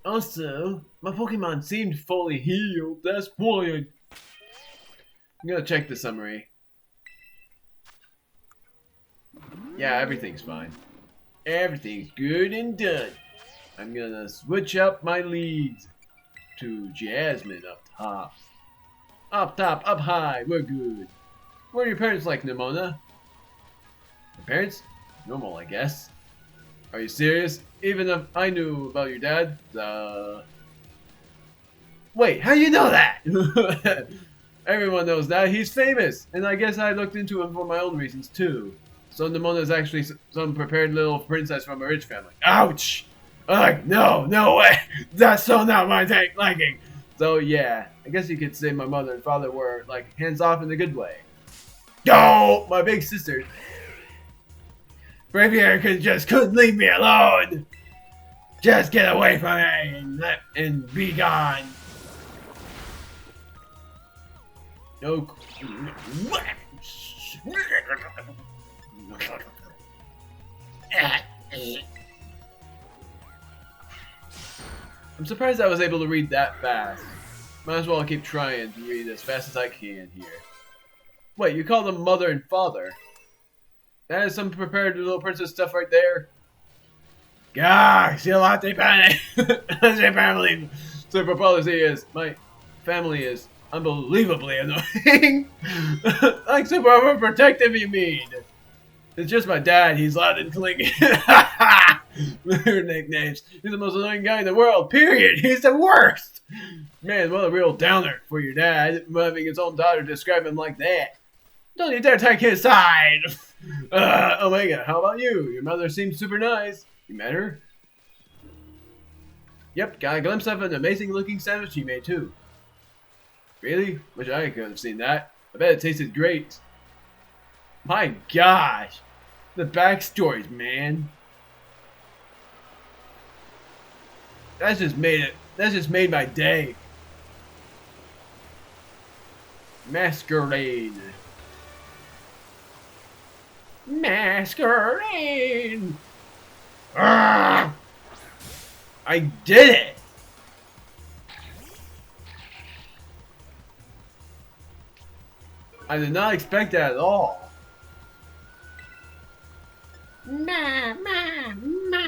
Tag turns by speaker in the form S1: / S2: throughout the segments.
S1: Also, my Pokemon seemed fully healed. That's why I'm gonna check the summary. Yeah, everything's fine. Everything's good and done. I'm gonna switch up my leads to Jasmine up top. Up top, up high, we're good. What are your parents like, Nimona? Your parents? Normal, I guess. Are you serious? Even if I knew about your dad? Wait, how do you know that? Everyone knows that. He's famous. And I guess I looked into him for my own reasons, too. So Nimona is actually some prepared little princess from a rich family. Ouch! Ugh, no, no way! That's so not my liking! So yeah, I guess you could say my mother and father were, like, hands-off in a good way. Go! My big sister. Braviary couldn't leave me alone! Just get away from me and be gone. No. I'm surprised I was able to read that fast. Might as well keep trying to read as fast as I can here. Wait, you call them mother and father? That is some prepared little princess stuff right there. Gosh, you'll have to panic. Apparently, super policy is my family is unbelievably annoying. Like super overprotective, you mean? It's just my dad. He's loud and clingy. Weird nicknames. He's the most annoying guy in the world. Period. He's the worst. Man, what a real downer for your dad, having his own daughter describe him like that. Don't you dare take his side. Omega, how about you? Your mother seems super nice. You met her? Yep, got a glimpse of an amazing looking sandwich he made too. Really? Wish I could have seen that. I bet it tasted great. My gosh. The backstories, man. That's just made my day. Masquerade. Masquerade! Arrgh! I did it! I did not expect that at all. Ma, ma, ma.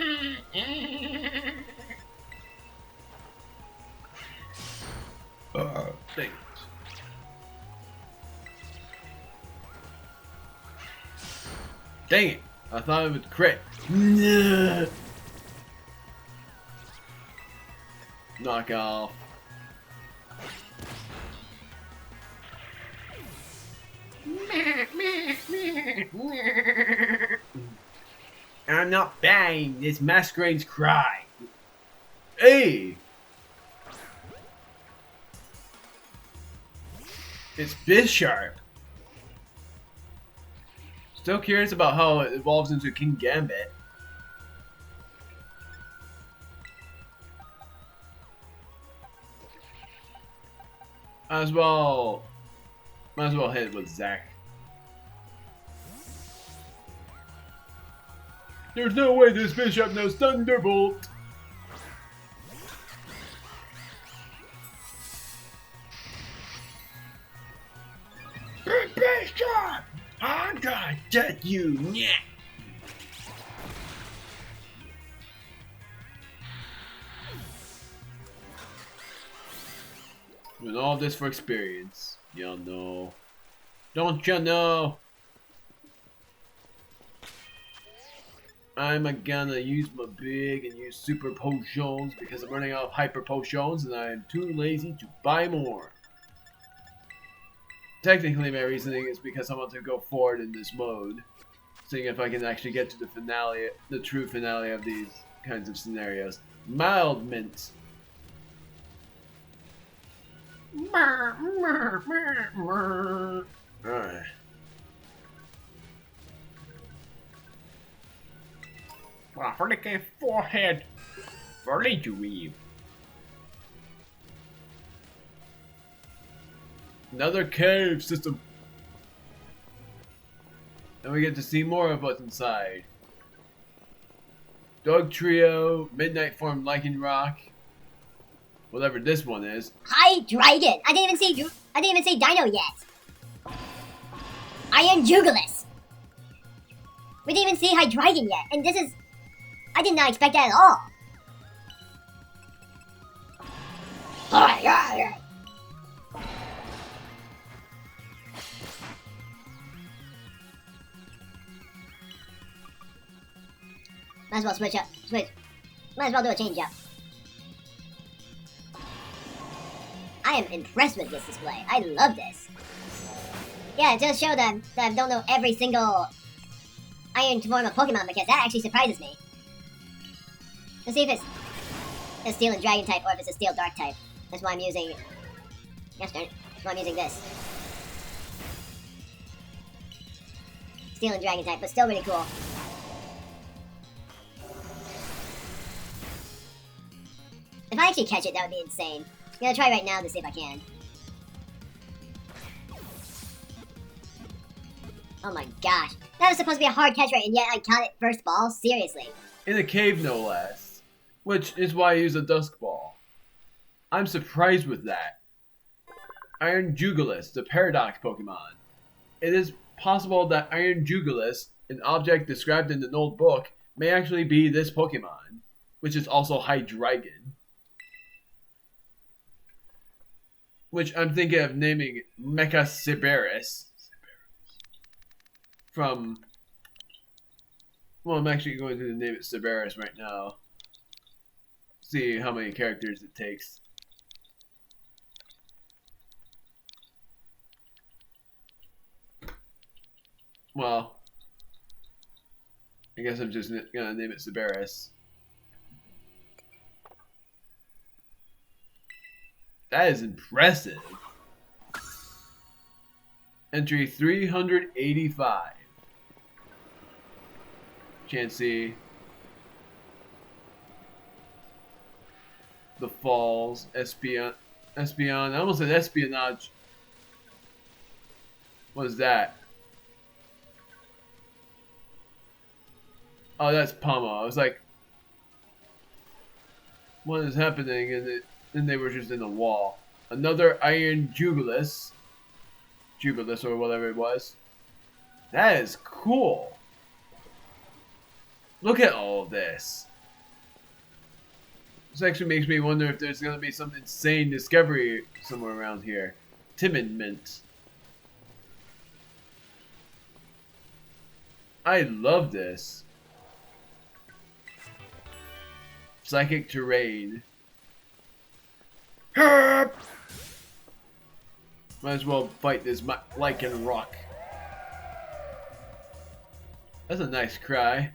S1: Dang it. Dang it! I thought it would crit. Knock off. I'm not buying this masquerade's cry. Hey! It's Bisharp. Still curious about how it evolves into King Gambit. Might as well hit it with Zack. There's no way this Bishop knows Thunderbolt! Bishop! I'm gonna get you now! Doing all this for experience. Y'all know. Don't you know? I'm gonna use my big and use super potions because I'm running out of hyper potions and I'm too lazy to buy more. Technically my reasoning is because I want to go forward in this mode. Seeing if I can actually get to the finale, the true finale of these kinds of scenarios. Mild mint. Alright. Flick forehead. For you weave. Another cave system. And we get to see more of what's inside. Dog Trio, Midnight Form Lichen Rock, Whatever this one is.
S2: Hi, Dragon. I didn't even say Dino yet. Iron Jugulis. We didn't even see High Dragon yet, and this is... I did not expect that at all. Might as well switch up. Might as well do a change up. I am impressed with this display. I love this. Yeah, it does show that I don't know every single iron form of Pokemon, because that actually surprises me. Let's see if it's a Steel and Dragon type or if it's a Steel Dark type. That's why I'm using... Gosh darn it. That's why I'm using this. Steel and Dragon type, but still really cool. If I actually catch it, that would be insane. I'm gonna try right now to see if I can. Oh my gosh. That was supposed to be a hard catch, right? And yet I caught it first ball? Seriously.
S1: In a cave, no less. Which is why I use a Dusk Ball. I'm surprised with that. Iron Jugulis, the Paradox Pokemon. It is possible that Iron Jugulis, an object described in the old book, may actually be this Pokemon, which is also High Dragon. Which I'm thinking of naming Mecha Siberis. From... Well, I'm actually going to name it Siberis right now. See how many characters it takes. Well, I guess I'm just gonna name it Siberis. That is impressive. Entry 385. Chansey. The Falls. Espion. I almost said Espionage. What is that? Oh, that's Pomo. I was like, what is happening? And then they were just in the wall. Another Iron Jugulis. Jubilis or whatever it was. That is cool. Look at all this. This actually makes me wonder if there's going to be some insane discovery somewhere around here. Timid Mint. I love this. Psychic Terrain. Might as well fight this Lycan Rock. That's a nice cry.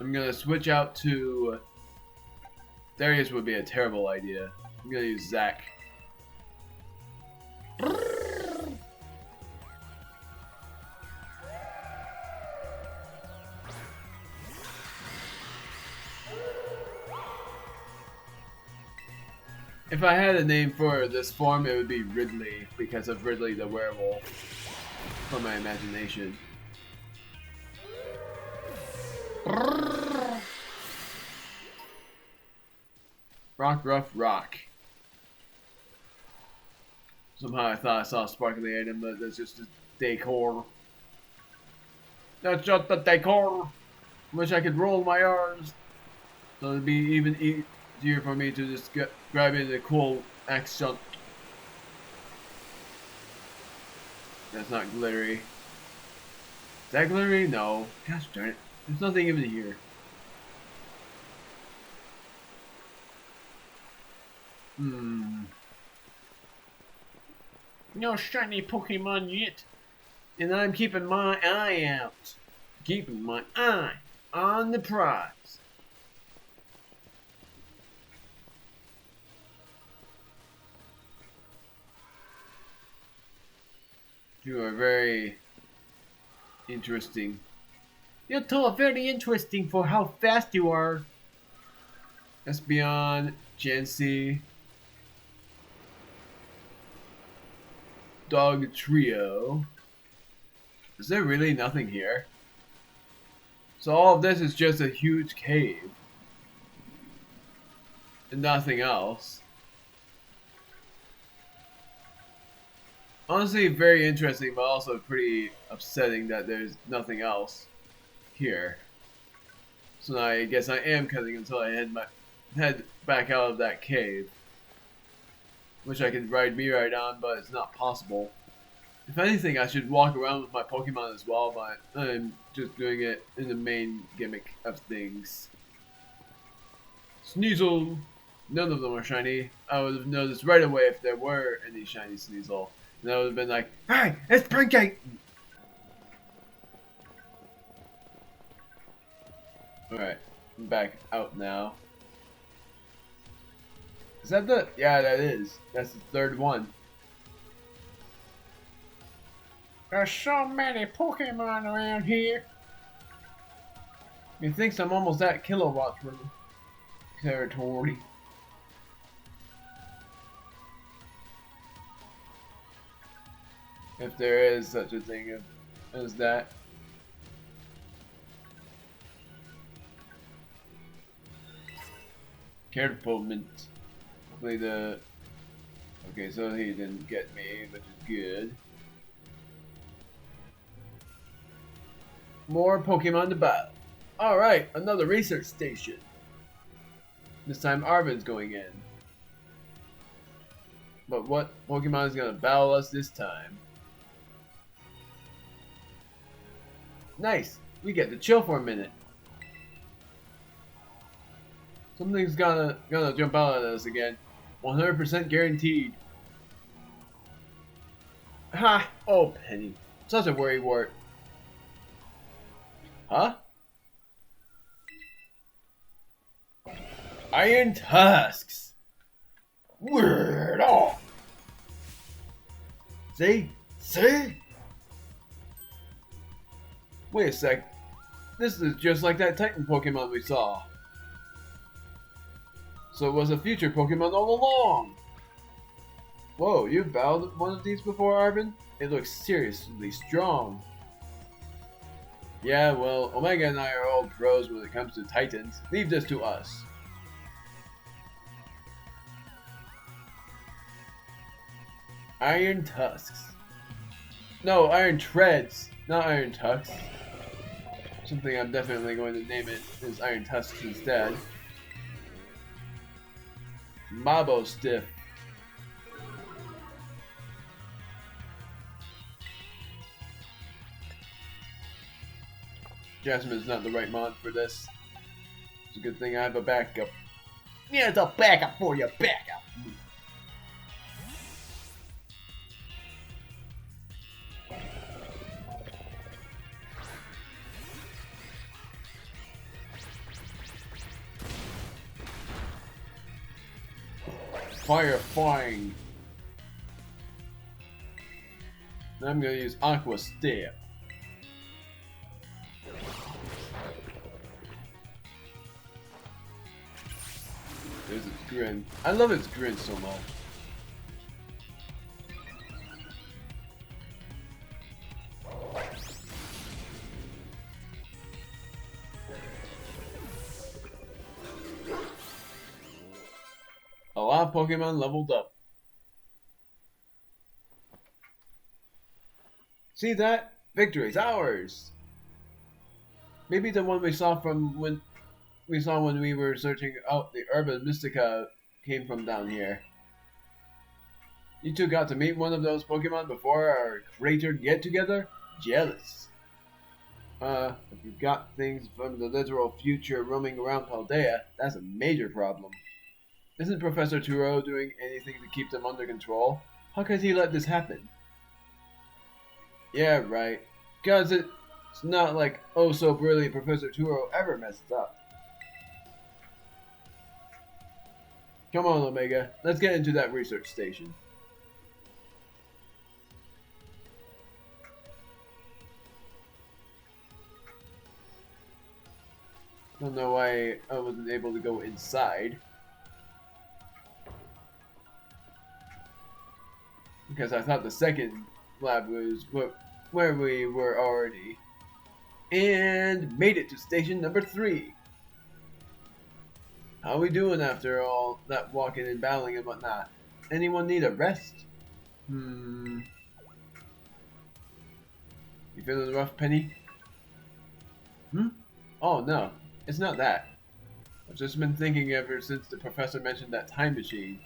S1: I'm gonna switch out to... Darius would be a terrible idea. I'm gonna use Zac. If I had a name for this form, it would be Ridley, because of Ridley the Werewolf from my imagination. Rock, rough, rock. Somehow I thought I saw a sparkly item, but that's just a decor. That's just the decor. Wish I could roll my R's, so it'd be even easier for me to just grab it in a cool action. That's not glittery. Is that glittery? No. Gosh darn it. There's nothing even here. No shiny Pokemon yet. And I'm keeping my eye out. Keeping my eye on the prize. You are very interesting. You're too very interesting for how fast you are. Espeon, Chansey, Dog Trio. Is there really nothing here? So all of this is just a huge cave. And nothing else. Honestly, very interesting, but also pretty upsetting that there's nothing else here. So now I guess I am cutting until I head back out of that cave. Wish I could ride Mirai on, but it's not possible. If anything, I should walk around with my Pokemon as well, but I'm just doing it in the main gimmick of things. Sneasel! None of them are shiny. I would have noticed right away if there were any shiny Sneasel. And I would have been like, "Hey, it's Prinkate!" Alright, I'm back out now. Is that the... Yeah, that is. That's the third one. There's so many Pokemon around here. Methinks I'm almost at Kilowatt territory. If there is such a thing as that. Careful, Mint. Hopefully the... Okay, so he didn't get me, which is good. More Pokemon to battle. Alright, another research station. This time Arvin's going in. But what Pokemon is going to battle us this time? Nice! We get to chill for a minute. Something's gonna jump out at us again. 100% guaranteed. Ha! Oh, Penny. Such a worrywart. Huh? Iron Tusks! Word off! See? See? Wait a sec. This is just like that Titan Pokemon we saw. So it was a future Pokemon all along! Whoa, you've battled one of these before, Arvin? It looks seriously strong. Yeah, well, Omega and I are all pros when it comes to Titans. Leave this to us. Iron Tusks. No, Iron Treads, not Iron Tusks. Something I'm definitely going to name it is Iron Tusks instead. Mabo Stiff. Jasmine's not the right mod for this. It's a good thing I have a backup. Yeah, it's a backup for your backup. Fire Flying. Now I'm gonna use Aqua Step. There's its grin. I love its grin so much. A lot of Pokemon leveled up. See that? Victory's ours! Maybe the one we saw when we were searching out the Urban Mystica came from down here. You two got to meet one of those Pokemon before our crater get-together? Jealous. If you've got things from the literal future roaming around Paldea, that's a major problem. Isn't Professor Turo doing anything to keep them under control? How could he let this happen? Yeah, right. Cause it's not like oh so brilliant Professor Turo ever messed up. Come on, Omega. Let's get into that research station. Don't know why I wasn't able to go inside. Because I thought the second lab was where we were already. And made it to station number 3. How we doing after all that walking and battling and whatnot? Anyone need a rest? You feeling rough, Penny? Oh no, it's not that. I've just been thinking ever since the professor mentioned that time machine.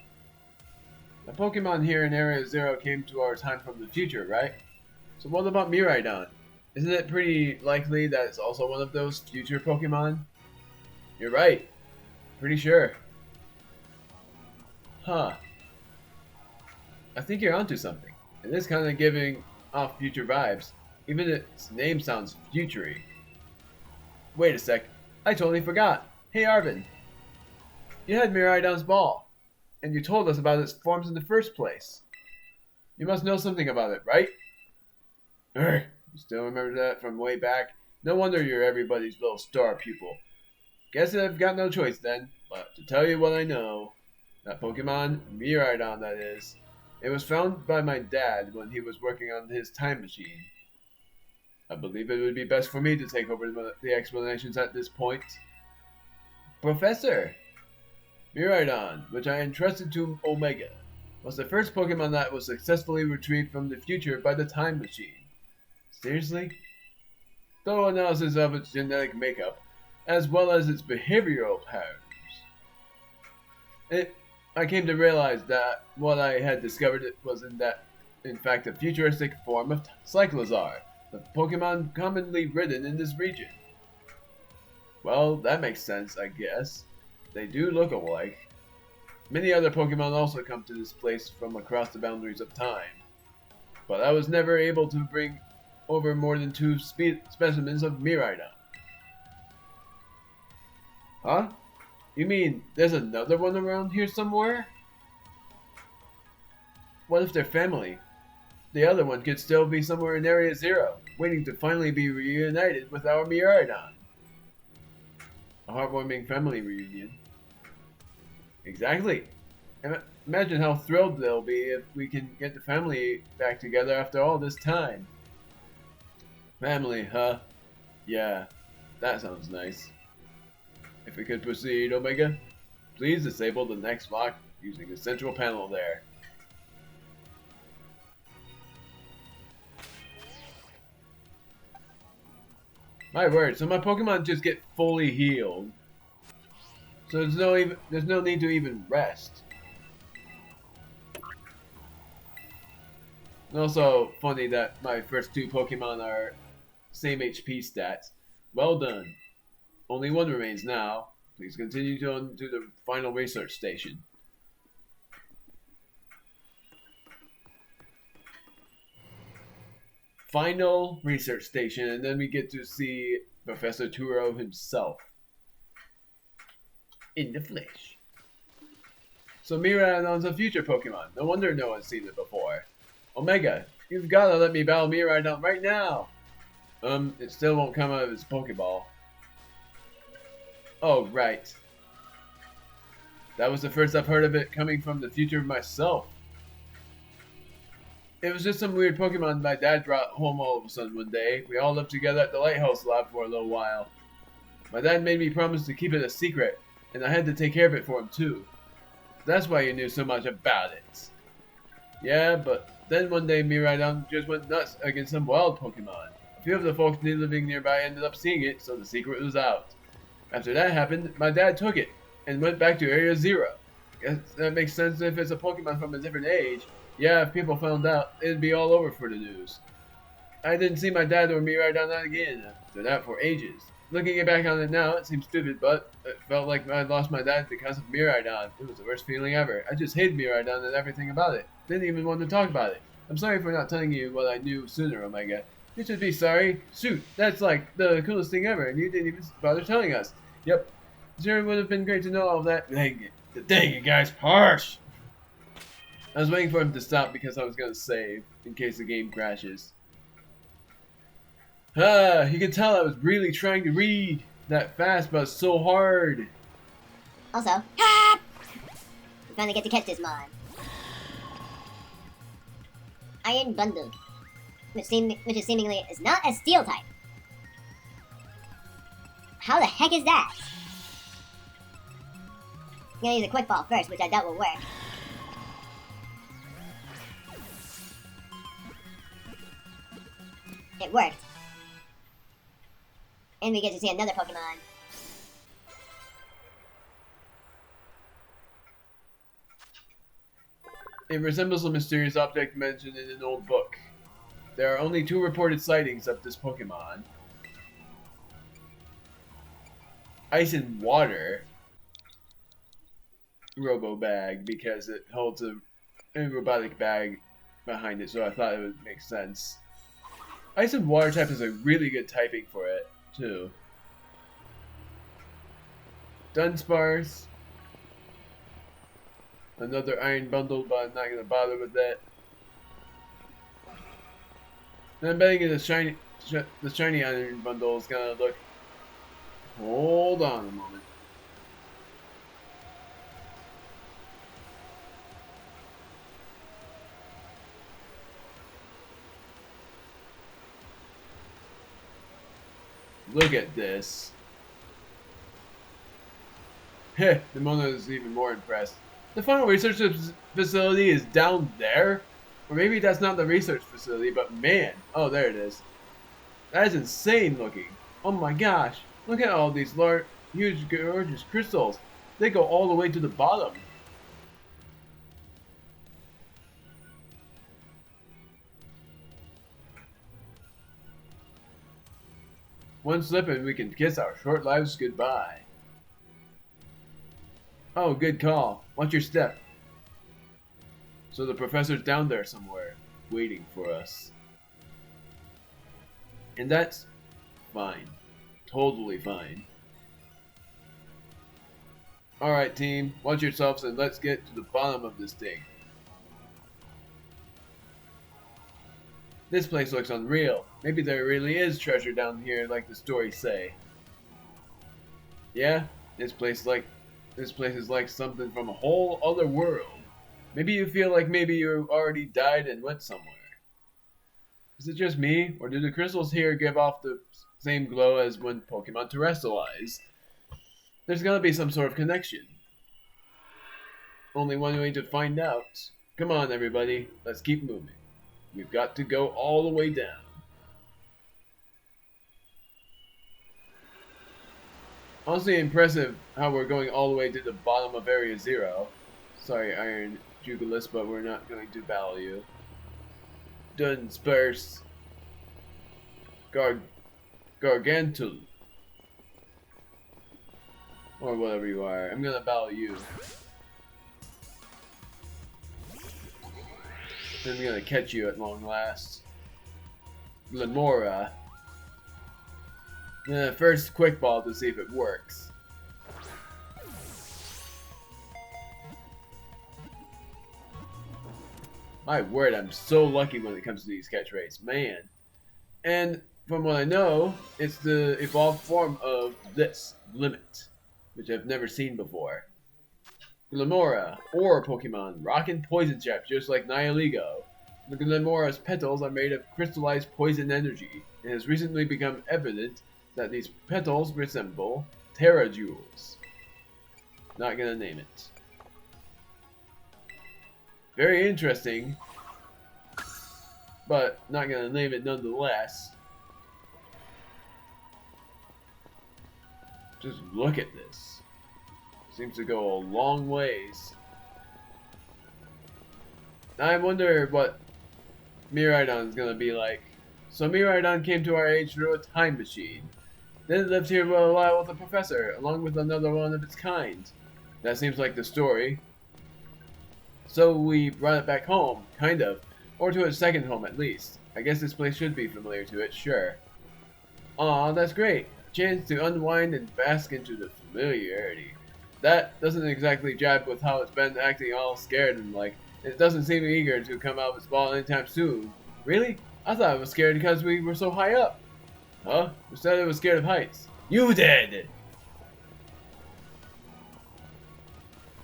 S1: The Pokemon here in Area Zero came to our time from the future, right? So what about Miraidon? Isn't it pretty likely that it's also one of those future Pokemon? You're right. Pretty sure. Huh. I think you're onto something. It is kind of giving off future vibes. Even its name sounds futury. Wait a sec. I totally forgot. Hey Arvin. You had Miraidon's ball. And you told us about its forms in the first place. You must know something about it, right? You still remember that from way back? No wonder you're everybody's little star pupil. Guess I've got no choice then, but to tell you what I know. That Pokemon, Miraidon that is, it was found by my dad when he was working on his time machine. I believe it would be best for me to take over the explanations at this point. Professor! Miraidon, which I entrusted to Omega, was the first Pokemon that was successfully retrieved from the future by the time machine. Seriously? Thorough analysis of its genetic makeup, as well as its behavioral patterns. I came to realize that what I had discovered was in fact a futuristic form of Cyclozar, the Pokemon commonly ridden in this region. Well, that makes sense, I guess. They do look alike. Many other Pokemon also come to this place from across the boundaries of time. But I was never able to bring over more than 2 specimens of Miraidon. Huh? You mean there's another one around here somewhere? What if they're family? The other one could still be somewhere in Area Zero, waiting to finally be reunited with our Miraidon. A heartwarming family reunion. Exactly. Imagine how thrilled they'll be if we can get the family back together after all this time. Family, huh? Yeah, that sounds nice. If we could proceed, Omega, please disable the next lock using the central panel there. My word, so my Pokemon just get fully healed. So there's no need to even rest. And also funny that my first 2 Pokemon are same HP stats. Well done. Only one remains now. Please continue to the final research station. Final research station, and then we get to see Professor Turo himself. In the flesh. So Miraidon's a future Pokemon. No wonder no one's seen it before. Omega, you've gotta let me battle Miraidon right now. It still won't come out of its Pokeball. Oh, right. That was the first I've heard of it coming from the future myself. It was just some weird Pokemon my dad brought home all of a sudden one day. We all lived together at the Lighthouse Lab for a little while. My dad made me promise to keep it a secret, and I had to take care of it for him too. That's why you knew so much about it. Yeah, but then one day Miraidon just went nuts against some wild Pokemon. A few of the folks living nearby ended up seeing it, so the secret was out. After that happened, my dad took it, and went back to Area Zero. Guess that makes sense if it's a Pokemon from a different age. Yeah, if people found out, it'd be all over for the news. I didn't see my dad or Miraidon again after that for ages. Looking back on it now, it seems stupid, but it felt like I'd lost my dad because of Miraidon. It was the worst feeling ever. I just hated Miraidon and everything about it. Didn't even want to talk about it. I'm sorry for not telling you what I knew sooner, Omega. You should be sorry. Shoot, that's like the coolest thing ever, and you didn't even bother telling us. Yep. Sure would have been great to know all that. Dang it, guys, harsh! I was waiting for him to stop because I was going to save, in case the game crashes. You can tell I was really trying to read that fast, but it's so hard.
S2: Also, we finally get to catch this mon. Iron Bundle, which is seemingly is not a steel type. How the heck is that? I'm gonna use a quick ball first, which I doubt will work. It worked. And we get to see another Pokemon.
S1: It resembles a mysterious object mentioned in an old book. There are only 2 reported sightings of this Pokemon. Ice and Water Robo Bag, because it holds a robotic bag behind it, so I thought it would make sense. Ice and Water type is a really good typing for it, too. Dunsparce. Another Iron Bundle, but I'm not going to bother with that. And I'm betting the shiny Iron Bundle is going to look... Hold on a moment. Look at this. Heh, Nimona is even more impressed. The final research facility is down there? Or maybe that's not the research facility, but man. Oh, there it is. That is insane looking. Oh my gosh. Look at all these large, huge, gorgeous crystals. They go all the way to the bottom. One slip and we can kiss our short lives goodbye. Oh, good call. Watch your step. So the professor's down there somewhere, waiting for us. And that's fine. Totally fine. Alright team, watch yourselves and let's get to the bottom of this thing. This place looks unreal. Maybe there really is treasure down here like the stories say. Yeah, this place is like something from a whole other world. Maybe you feel like maybe you already died and went somewhere. Is it just me, or do the crystals here give off the same glow as when Pokemon terrestrialize? There's gotta be some sort of connection. Only one way to find out. Come on everybody, let's keep moving. We've got to go all the way down. Honestly impressive how we're going all the way to the bottom of Area 0. Sorry, Iron Jugulis, but we're not going to battle you. Dunsparce. Gargantul. Or whatever you are. I'm gonna battle you. I'm gonna catch you at long last. Glamora. First quick ball to see if it works. My word, I'm so lucky when it comes to these catchphrases, man. And from what I know, it's the evolved form of this, Limit, which I've never seen before. Glamora, or Pokemon, rock and poison type, just like Nihilego. The Glamora's petals are made of crystallized poison energy. It has recently become evident that these petals resemble Terra Jewels. Not gonna name it. Very interesting, but not gonna name it nonetheless. Just look at this. Seems to go a long ways. Now I wonder what Miraidon is gonna be like. So Miraidon came to our age through a time machine. Then it lived here for a while with a professor, along with another one of its kind. That seems like the story. So we brought it back home, kind of. Or to its second home at least. I guess this place should be familiar to it, sure. Aw, that's great. Chance to unwind and bask into the familiarity. That doesn't exactly jibe with how it's been acting all scared and like, it doesn't seem eager to come out of its ball anytime soon. Really? I thought it was scared because we were so high up. Huh? Who said it was scared of heights? You did!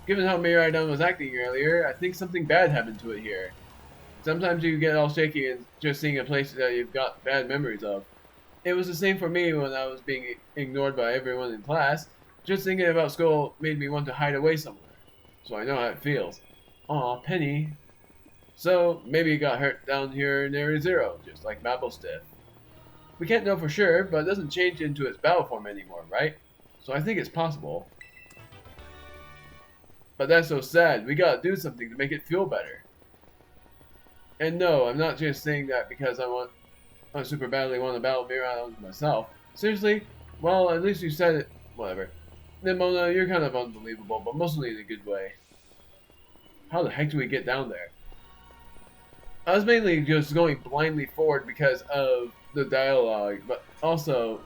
S1: Given how Miraidon was acting earlier, I think something bad happened to it here. Sometimes you get all shaky and just seeing a place that you've got bad memories of. It was the same for me when I was being ignored by everyone in class. Just thinking about school made me want to hide away somewhere. So I know how it feels. Aw, Penny. So maybe he got hurt down here in Area Zero, just like Babelstiff. We can't know for sure, but it doesn't change into its battle form anymore, right? So I think it's possible. But that's so sad. We gotta do something to make it feel better. And no, I'm not just saying that because I super badly want to battle Miran myself. Seriously? Well, at least you said it. Whatever. Nimona, you're kind of unbelievable, but mostly in a good way. How the heck do we get down there? I was mainly just going blindly forward because of the dialogue, but also,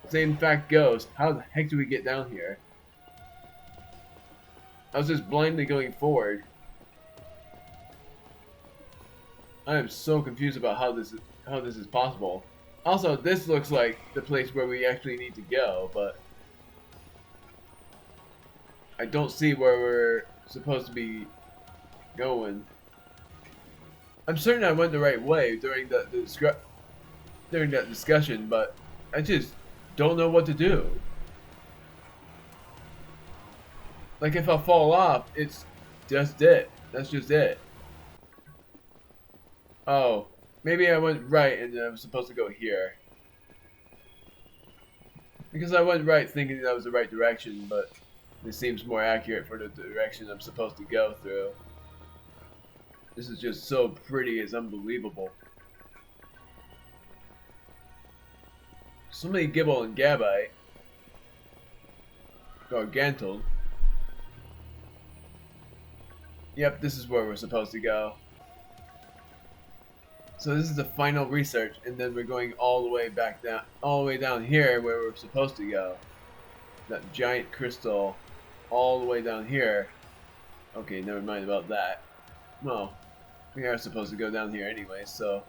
S1: same fact goes, how the heck do we get down here? I was just blindly going forward. I am so confused about how this is possible. Also, this looks like the place where we actually need to go, but I don't see where we're supposed to be going. I'm certain I went the right way during that discussion, but I just don't know what to do. Like if I fall off, it's just it. That's just it. Oh, maybe I went right and I was supposed to go here. Because I went right thinking that was the right direction, but it seems more accurate for the direction I'm supposed to go through. This is just so pretty, it's unbelievable. So many Gibble and Gabite. Gargantuan. Yep, this is where we're supposed to go. So this is the final research, and then we're going all the way back down, all the way down here where we're supposed to go. That giant crystal, all the way down here. Okay, never mind about that. Well, we are supposed to go down here anyway, so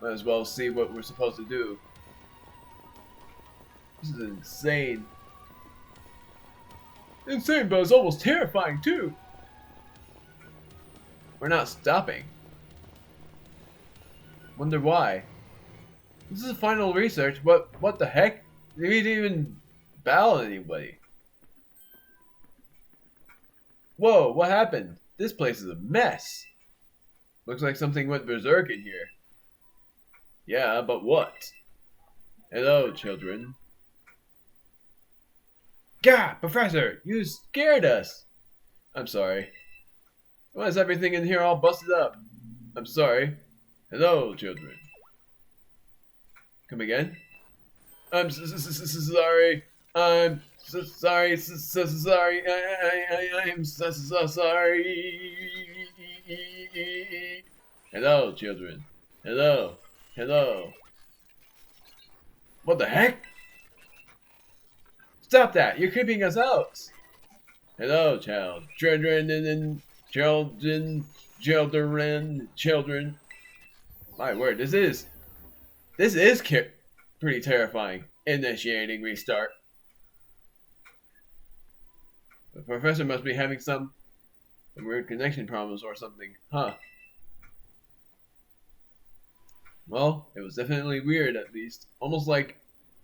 S1: might as well see what we're supposed to do. This is insane. Insane, but it's almost terrifying too. We're not stopping. Wonder why. This is final research. What the heck? We didn't even battle anybody. Whoa, what happened? This place is a mess. Looks like something went berserk in here. Yeah, but what? Hello, children. Gah, Professor, you scared us. I'm sorry. Why is everything in here all busted up? I'm sorry. Hello, children. Come again? I'm sorry. I'm so sorry. So sorry. I'm so sorry. Hello, children. Hello. Hello. What the heck? Stop that! You're creeping us out. Hello, child. Children. My word, this is pretty terrifying. Initiating restart. The professor must be having some weird connection problems or something, huh? Well, it was definitely weird at least. Almost like,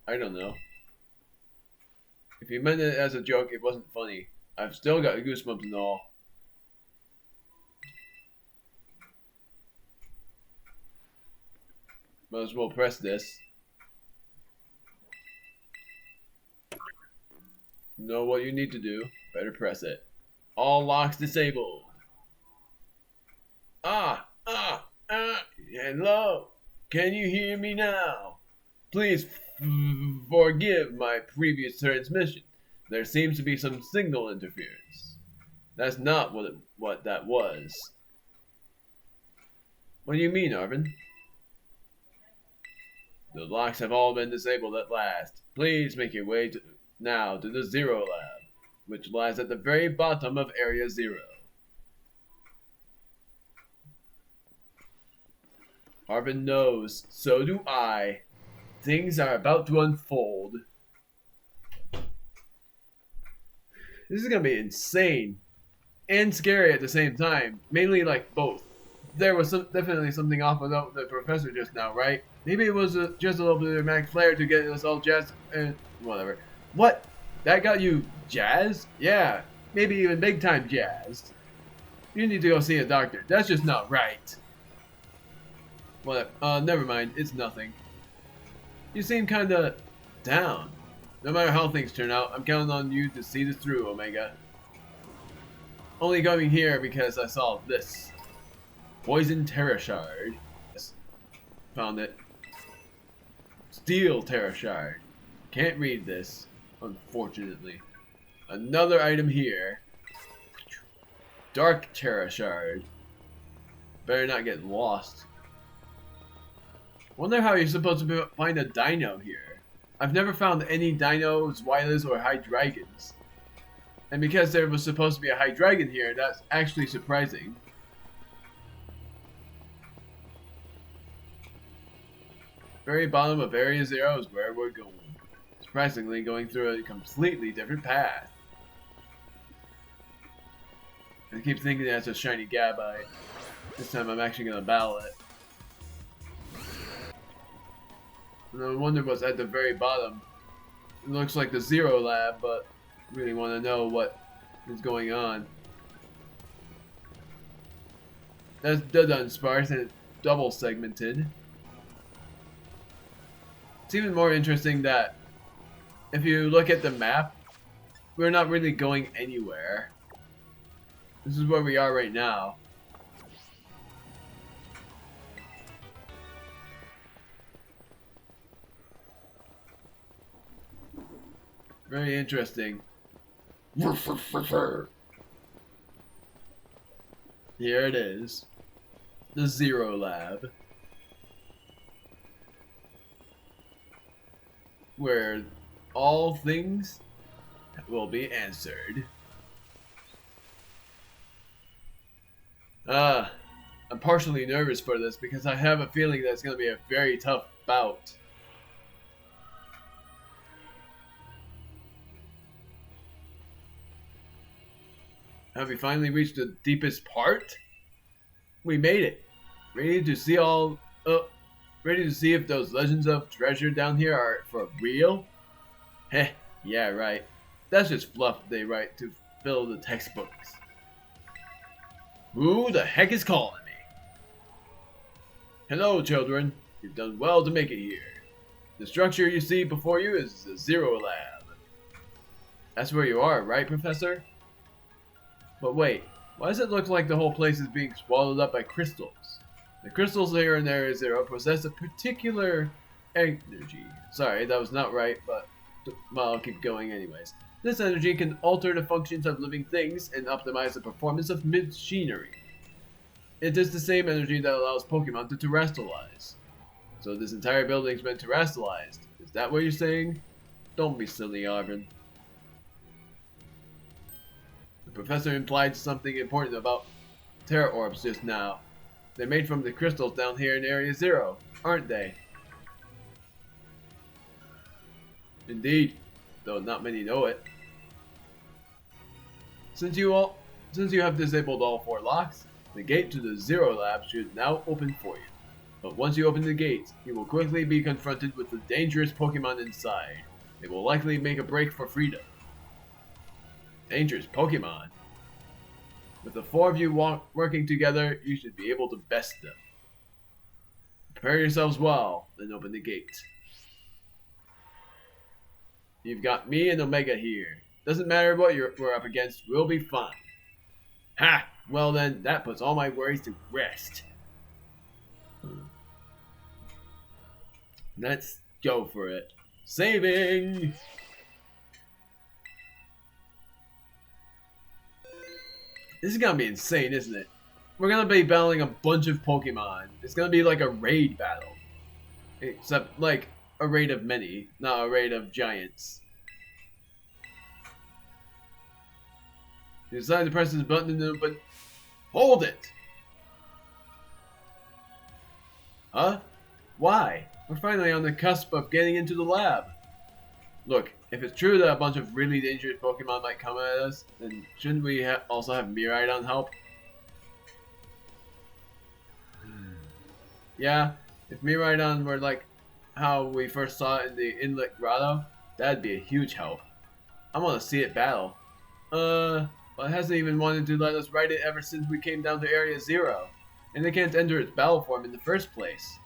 S1: I don't know. If you meant it as a joke, it wasn't funny. I've still got goosebumps and all. Might as well press this. Know what you need to do. Better press it. All locks disabled. Hello. Can you hear me now? Please forgive my previous transmission. There seems to be some signal interference. That's not what that was. What do you mean, Arvin? The locks have all been disabled at last. Please make your way now to the Zero Lab, which lies at the very bottom of Area Zero. Arvin knows, so do I. Things are about to unfold. This is gonna be insane and scary at the same time. Mainly like both. There was definitely something off about the professor just now, right? Maybe it was just a little bit of dramatic flair to get us all jazzed and whatever. What? That got you jazzed? Yeah, maybe even big time jazzed. You need to go see a doctor. That's just not right. What? Never mind. It's nothing. You seem kinda down. No matter how things turn out, I'm counting on you to see this through, Omega. Only coming here because I saw this. Poison Terra Shard. Yes. Found it. Steel Terra Shard. Can't read this, unfortunately. Another item here. Dark Terra Shard. Better not get lost. Wonder how you're supposed to find a dino here. I've never found any dinos, Wylers, or high dragons. And because there was supposed to be a high dragon here, that's actually surprising. Very bottom of Area 0 is where we're going. Surprisingly, going through a completely different path. I keep thinking that's a shiny Gabite. This time I'm actually gonna battle it. And I wonder what's at the very bottom. It looks like the Zero Lab, but I really want to know what is going on. That's done sparse and it's double segmented. It's even more interesting that if you look at the map, we're not really going anywhere. This is where we are right now. Very interesting. Here it is. The Zero Lab. Where all things will be answered. I'm partially nervous for this because I have a feeling that it's going to be a very tough bout. Have we finally reached the deepest part? We made it. Ready to see ready to see if those legends of treasure down here are for real? Heh, yeah, right. That's just fluff they write to fill the textbooks. Who the heck is calling me? Hello, children. You've done well to make it here. The structure you see before you is the Zero Lab. That's where you are, right, Professor? But wait, why does it look like the whole place is being swallowed up by crystals? The crystals here in Area 0 possess a particular energy. Sorry, that was not right, but well, I'll keep going anyways. This energy can alter the functions of living things and optimize the performance of machinery. It is the same energy that allows Pokemon to terrestrialize. So this entire building's been terrestrialized. Is that what you're saying? Don't be silly, Arvin. The professor implied something important about Terra Orbs just now. They're made from the crystals down here in Area 0, aren't they? Indeed, though not many know it. Since you have disabled all 4 locks, the gate to the Zero Lab should now open for you. But once you open the gate, you will quickly be confronted with the dangerous Pokemon inside. They will likely make a break for freedom. Dangerous Pokemon? With the 4 of you working together, you should be able to best them. Prepare yourselves well, then open the gate. You've got me and Omega here. Doesn't matter what we're up against, we'll be fine. Ha! Well then, that puts all my worries to rest. Let's go for it. Saving! This is gonna be insane, isn't it? We're gonna be battling a bunch of Pokemon. It's gonna be like a raid battle. Except, like, a raid of many, not a raid of giants. You decide to press this button and open. Hold it! Huh? Why? We're finally on the cusp of getting into the lab. Look, if it's true that a bunch of really dangerous Pokemon might come at us, then shouldn't we also have Miraidon help? Yeah, If Miraidon were like how we first saw it in the Inlet Grotto, that'd be a huge help. I want to see it battle. Well, it hasn't even wanted to let us ride it ever since we came down to Area Zero. And it can't enter its battle form in the first place.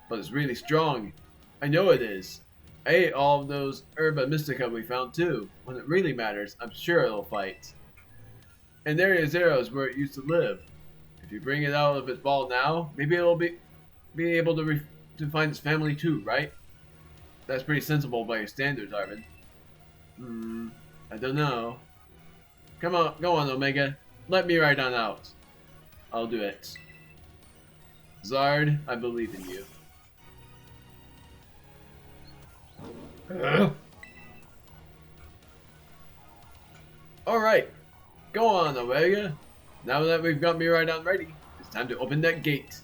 S1: But it's really strong. I know it is. I ate all of those Herba Mystica we found too. When it really matters, I'm sure it'll fight. And Area Zero is where it used to live. If you bring it out of its ball now, maybe it'll be able to find its family too, right? That's pretty sensible by your standards, Arvin. I don't know. Come on, go on, Omega. Let me ride on out. I'll do it. Zard, I believe in you. Alright. Go on, Omega. Now that we've got Miraidon ready, it's time to open that gate.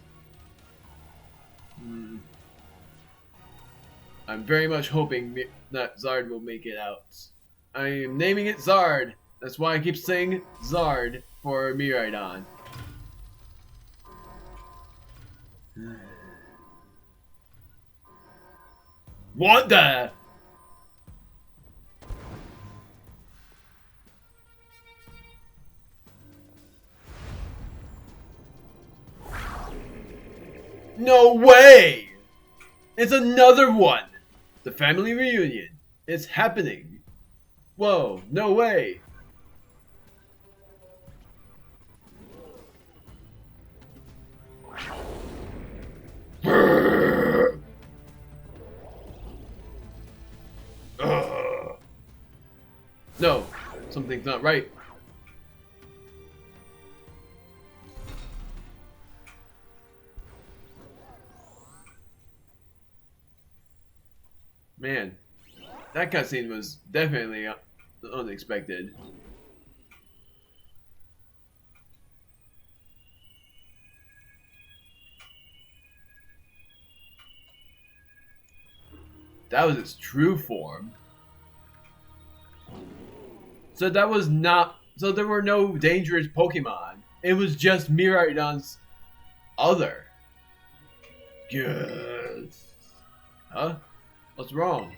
S1: I'm very much hoping that Zard will make it out. I am naming it Zard. That's why I keep saying Zard for Miraidon. What the? No way! It's another one! The family reunion. It's happening. Whoa, no way! No, something's not right. Man, that cutscene was definitely unexpected. That was its true form. So that was not... So there were no dangerous Pokemon. It was just Miraidon's other. Good. Huh? What's wrong?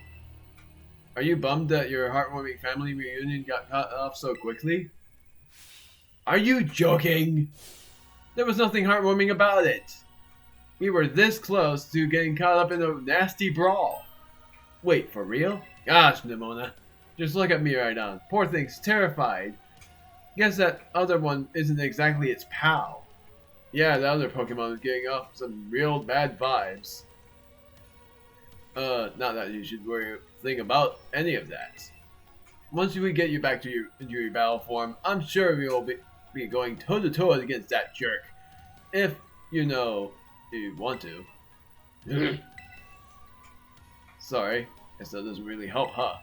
S1: Are you bummed that your heartwarming family reunion got cut off so quickly? Are you joking? There was nothing heartwarming about it. We were this close to getting caught up in a nasty brawl. Wait, for real? Gosh, Nimona. Just look at Miraidon. Poor thing's terrified. Guess that other one isn't exactly its pal. Yeah, the other Pokemon is getting off some real bad vibes. Not that you should worry a thing about any of that. Once we get you back to your battle form, I'm sure we will be going toe-to-toe against that jerk. If, you want to. Sorry, guess that doesn't really help, huh?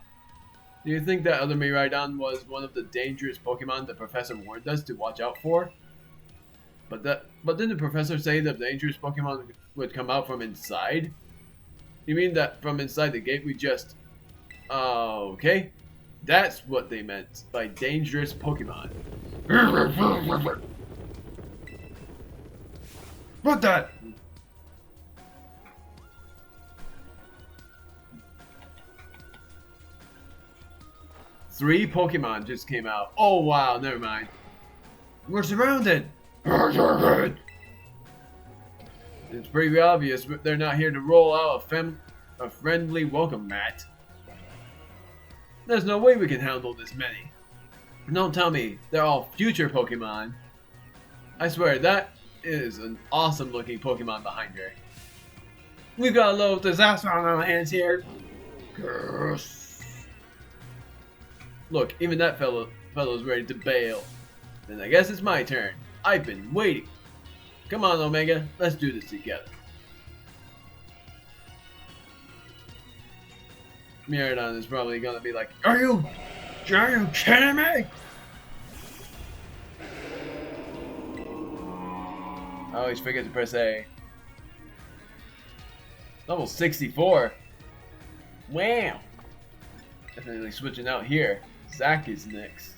S1: Do you think that other Miraidon was one of the dangerous Pokemon the Professor warned us to watch out for? But didn't the Professor say the dangerous Pokemon would come out from inside? You mean that from inside the gate we just... okay. That's what they meant by dangerous Pokemon. What that? Three Pokemon just came out. Oh wow, never mind. We're surrounded! It's pretty obvious they're not here to roll out a friendly welcome mat. There's no way we can handle this many. Don't tell me they're all future Pokemon. I swear, that is an awesome looking Pokemon behind her. We've got a little disaster on our hands here. Curse. Look, even that fellow's ready to bail. Then I guess it's my turn. I've been waiting. Come on, Omega. Let's do this together. Miraidon is probably gonna be like, Are you kidding me? I always forget to press A. Level 64. Wow. Definitely switching out here. Zack is next.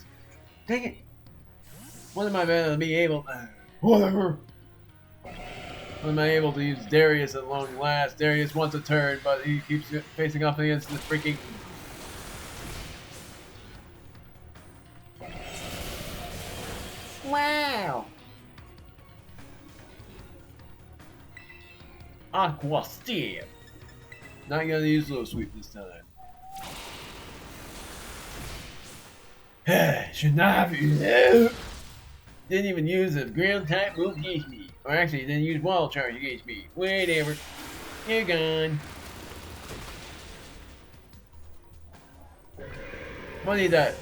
S1: Dang it. When am I gonna be able... Whatever. Am I able to use Darius at long last? Darius wants a turn, but he keeps facing off against this freaking... Wow! Aqua Steam! Not gonna use Little Sweep this time. Should not have used it. Didn't even use the ground type move against me. Or actually, didn't use Wall Charge against me. Whatever. You're gone. Funny that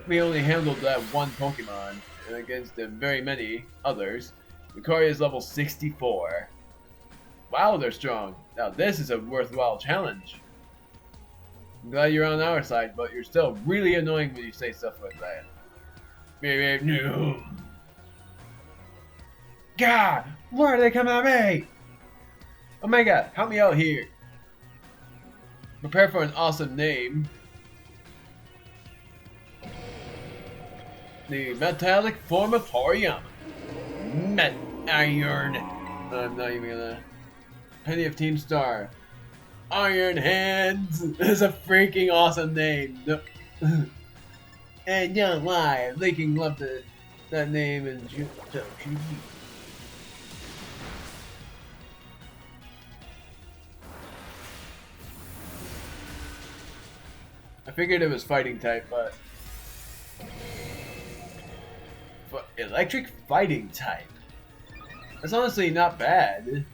S1: we only handled that one Pokemon against the very many others. Lucario is level 64. Wow, they're strong. Now this is a worthwhile challenge. I'm glad you're on our side, but you're still really annoying when you say stuff like that. No. God, why are they coming at me? Omega, help me out here. Prepare for an awesome name. The metallic form of Hariyama. Iron. I'm not even gonna. Penny of Team Star. Iron Hands is a freaking awesome name. No. And don't lie, Linking loved that name and I figured it was fighting type, but electric fighting type. That's honestly not bad.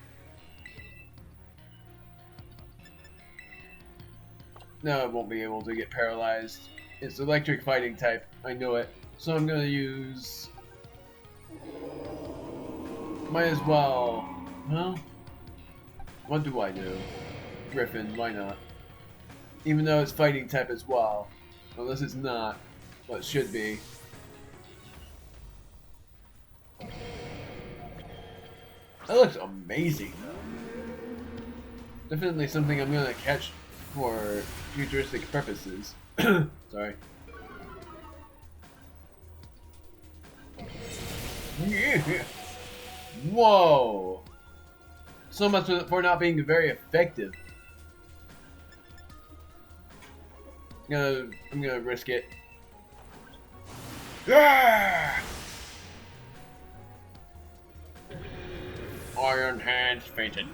S1: No, I won't be able to get paralyzed. It's electric fighting type. I know it. So I'm gonna use... Might as well... Well... What do I do? Griffin, why not? Even though it's fighting type as well. Unless it's not. But it should be. That looks amazing though. Definitely something I'm gonna catch for futuristic purposes. Sorry. Whoa! So much for not being very effective. I'm gonna risk it. Yeah! Iron Hands fainted.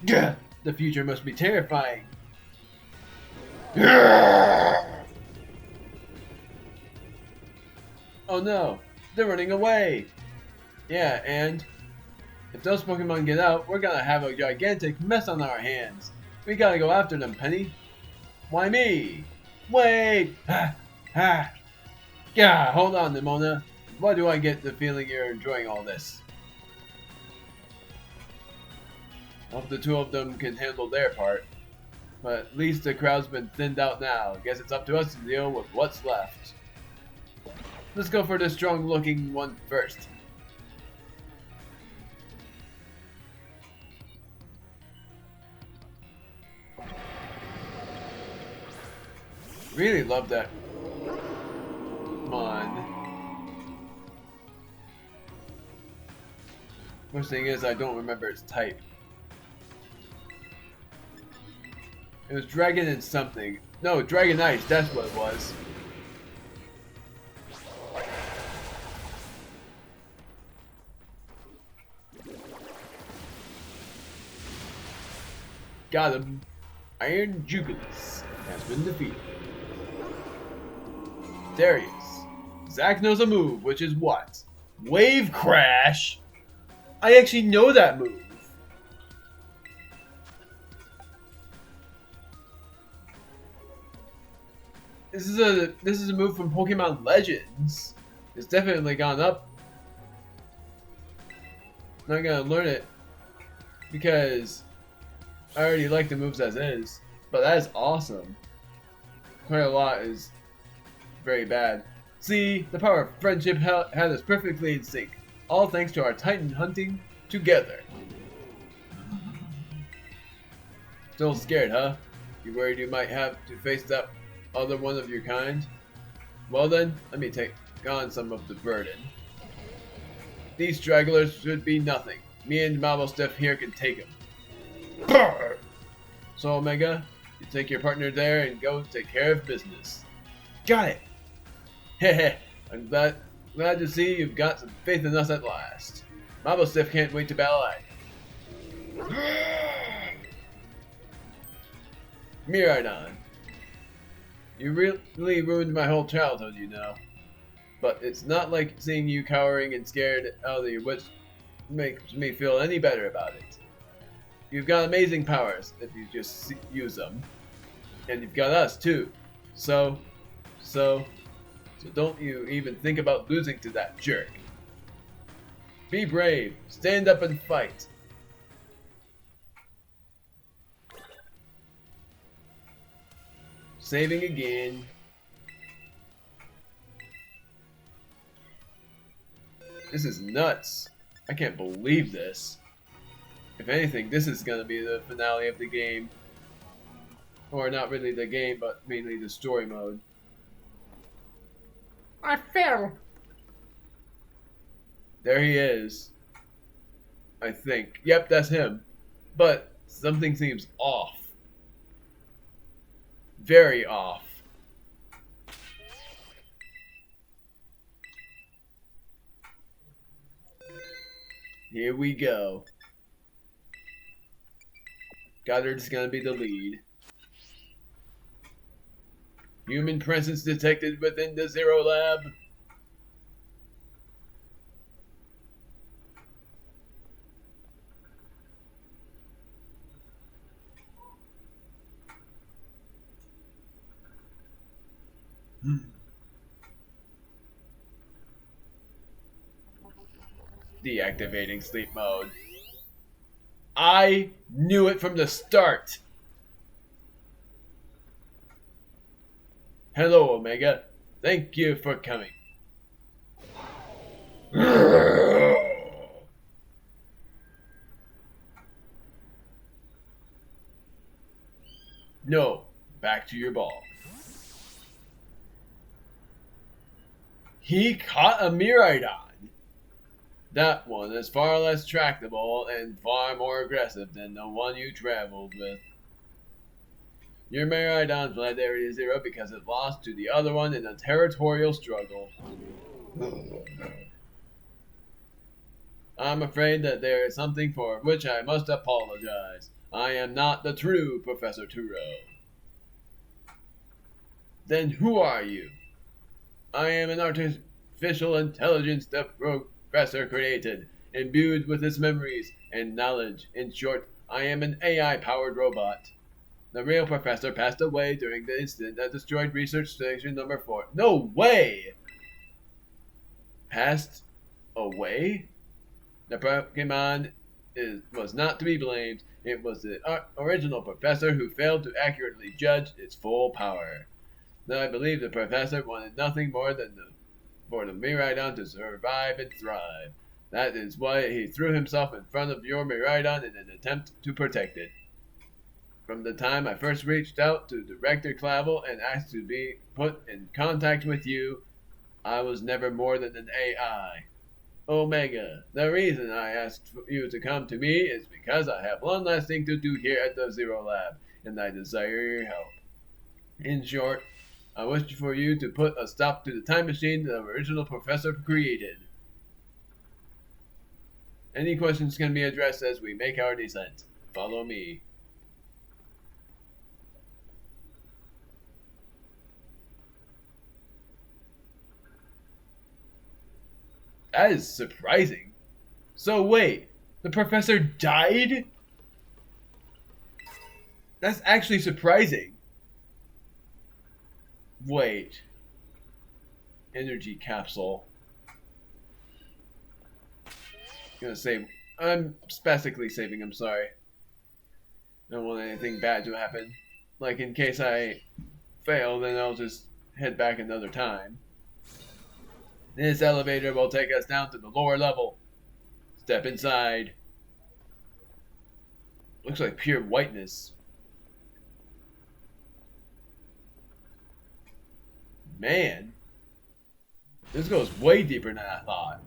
S1: Yeah! The future must be terrifying. Yeah! Oh no, they're running away. Yeah, and if those Pokemon get out, we're gonna have a gigantic mess on our hands. We gotta go after them, Penny. Why me? Wait! Ha! Ha! Yeah, hold on, Nimona. Why do I get the feeling you're enjoying all this? I hope the two of them can handle their part. But at least the crowd's been thinned out now. Guess it's up to us to deal with what's left. Let's go for the strong looking one first. Really love that. Come on. Worst thing is I don't remember its type. It was Dragon and something. No, Dragon Ice, that's what it was. Got him. Iron Jugulis has been defeated. Darius. Zack knows a move, which is what? Wave Crash? I actually know that move. This is a move from Pokemon Legends. It's definitely gone up. Not gonna learn it because I already like the moves as is. But that is awesome. Quite a lot is very bad. See, the power of friendship had us perfectly in sync. All thanks to our Titan hunting together. Still scared, huh? You worried you might have to face that other one of your kind? Well then, let me take on some of the burden. These stragglers should be nothing. Me and Marble Stiff here can take them. So Omega, you take your partner there and go take care of business. Got it! Heh I'm glad to see you've got some faith in us at last. Marble Stiff can't wait to battle either. Miraidon. You really ruined my whole childhood, you know. But it's not like seeing you cowering and scared out of your wits makes me feel any better about it. You've got amazing powers if you just use them. And you've got us too. So don't you even think about losing to that jerk. Be brave, stand up and fight. Saving again. This is nuts. I can't believe this. If anything, this is gonna be the finale of the game. Or not really the game, but mainly the story mode.
S3: I fell.
S1: There he is. I think. Yep, that's him. But something seems off. Very off. Here we go. Goddard's gonna be the lead. Human presence detected within the Zero Lab. Deactivating sleep mode. I knew it from the start. Hello, Omega. Thank you for coming. No, back to your ball. He caught a Miraidon. That one is far less tractable and far more aggressive than the one you traveled with. Your Miraidon fled Area Zero because it lost to the other one in a territorial struggle. I'm afraid that there is something for which I must apologize. I am not the true Professor Turo. Then who are you? I am an artificial intelligence the Professor created, imbued with its memories and knowledge. In short, I am an AI-powered robot. The real professor passed away during the incident that destroyed Research Station Number 4. No way! Passed away? The Pokemon was not to be blamed. It was the original professor who failed to accurately judge its full power. Though I believe the professor wanted nothing more than for the Miraidon to survive and thrive. That is why he threw himself in front of your Miraidon in an attempt to protect it. From the time I first reached out to Director Clavel and asked to be put in contact with you, I was never more than an AI. Omega, the reason I asked you to come to me is because I have one last thing to do here at the Zero Lab, and I desire your help. In short, I wish for you to put a stop to the time machine the original professor created. Any questions can be addressed as we make our descent. Follow me. That is surprising. So wait, the professor died? That's actually surprising. Wait. Energy capsule. I'm spastically saving, I'm sorry. Don't want anything bad to happen. Like, in case I fail, then I'll just head back another time. This elevator will take us down to the lower level. Step inside. Looks like pure whiteness. Man. This goes way deeper than I thought.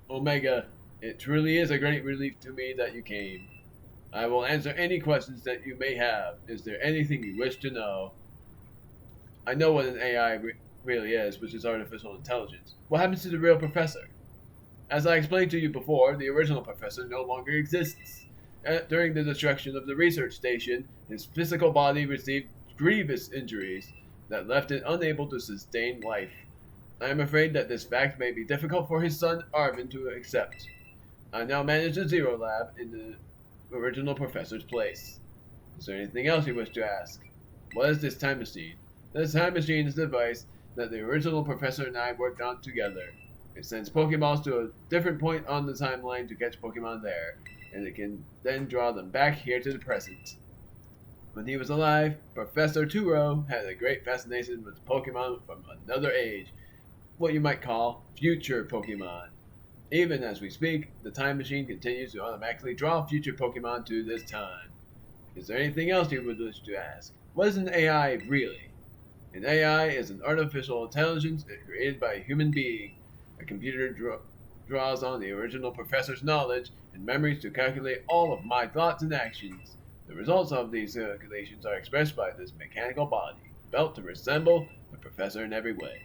S1: Omega, it truly is a great relief to me that you came. I will answer any questions that you may have. Is there anything you wish to know? I know what an AI really is, which is artificial intelligence. What happens to the real professor? As I explained to you before, the original professor no longer exists. During the destruction of the research station, his physical body received grievous injuries that left it unable to sustain life. I am afraid that this fact may be difficult for his son Arvin to accept. I now manage the Zero Lab in the original professor's place. Is there anything else you wish to ask? What is this time machine? This time machine is a device that the original professor and I worked on together. It sends Pokeballs to a different point on the timeline to catch Pokemon there, and it can then draw them back here to the present. When he was alive, Professor Turo had a great fascination with Pokemon from another age, what you might call future Pokemon. Even as we speak, the time machine continues to automatically draw future Pokemon to this time. Is there anything else you would wish to ask? What is an AI really? An AI is an artificial intelligence created by a human being. A computer draws on the original professor's knowledge and memories to calculate all of my thoughts and actions. The results of these calculations are expressed by this mechanical body, built to resemble the professor in every way.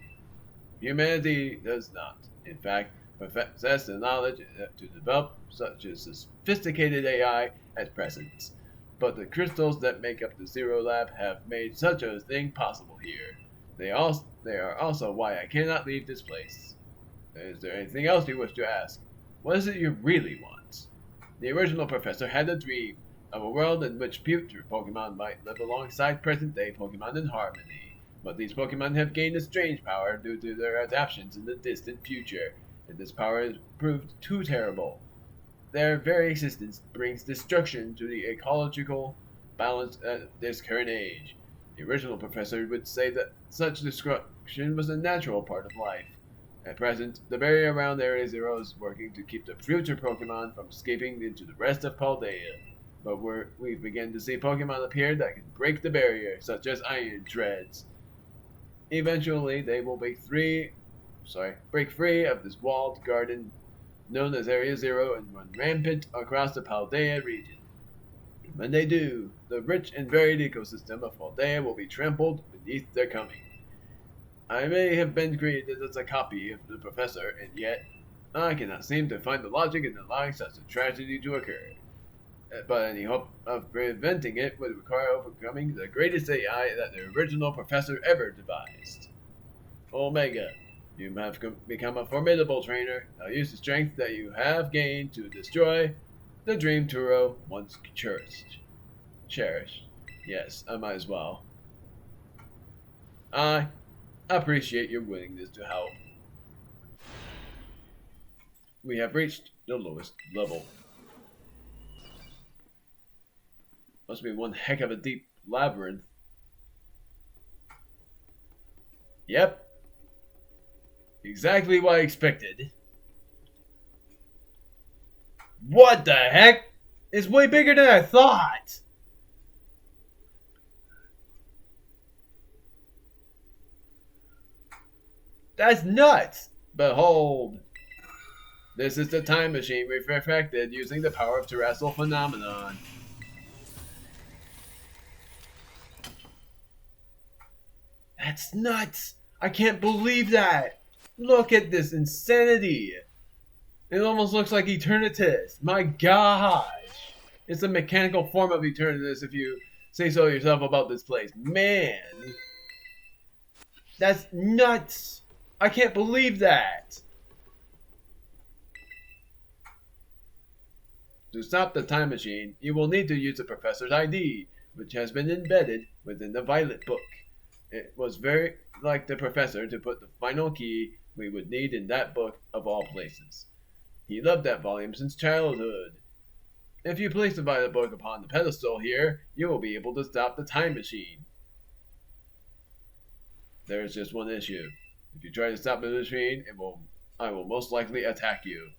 S1: Humanity does not, in fact, possess the knowledge to develop such a sophisticated AI at present. But the crystals that make up the Zero Lab have made such a thing possible here. They are also why I cannot leave this place. Is there anything else you wish to ask? What is it you really want? The original professor had a dream of a world in which future Pokemon might live alongside present-day Pokemon in harmony. But these Pokemon have gained a strange power due to their adaptations in the distant future, and this power has proved too terrible. Their very existence brings destruction to the ecological balance at this current age. The original professor would say that such destruction was a natural part of life. At present, the barrier around Area Zero is working to keep the future Pokemon from escaping into the rest of Paldea. But we've begun to see Pokemon appear that can break the barrier, such as Iron Treads. Eventually, they will break free of this walled garden known as Area Zero and run rampant across the Paldea region. When they do, the rich and varied ecosystem of Paldea will be trampled beneath their coming. I may have been created as a copy of the professor, and yet I cannot seem to find the logic in allowing such a tragedy to occur. But any hope of preventing it would require overcoming the greatest AI that the original professor ever devised. Omega, you have become a formidable trainer. Now use the strength that you have gained to destroy the dream Turo once cherished. Yes, I might as well. I appreciate your willingness to help. We have reached the lowest level. Must be one heck of a deep labyrinth. Yep. Exactly what I expected. What the heck? It's way bigger than I thought! That's nuts! Behold. This is the time machine we perfected using the power of terrestrial phenomenon. That's nuts! I can't believe that! Look at this insanity! It almost looks like Eternatus. My gosh! It's a mechanical form of Eternatus if you say so yourself about this place. Man! That's nuts! I can't believe that! To stop the time machine, you will need to use the professor's ID, which has been embedded within the Violet book. It was very like the professor to put the final key we would need in that book of all places. He loved that volume since childhood. If you place the Violet book upon the pedestal here, you will be able to stop the time machine. There is just one issue. If you try to stop the machine, I will most likely attack you.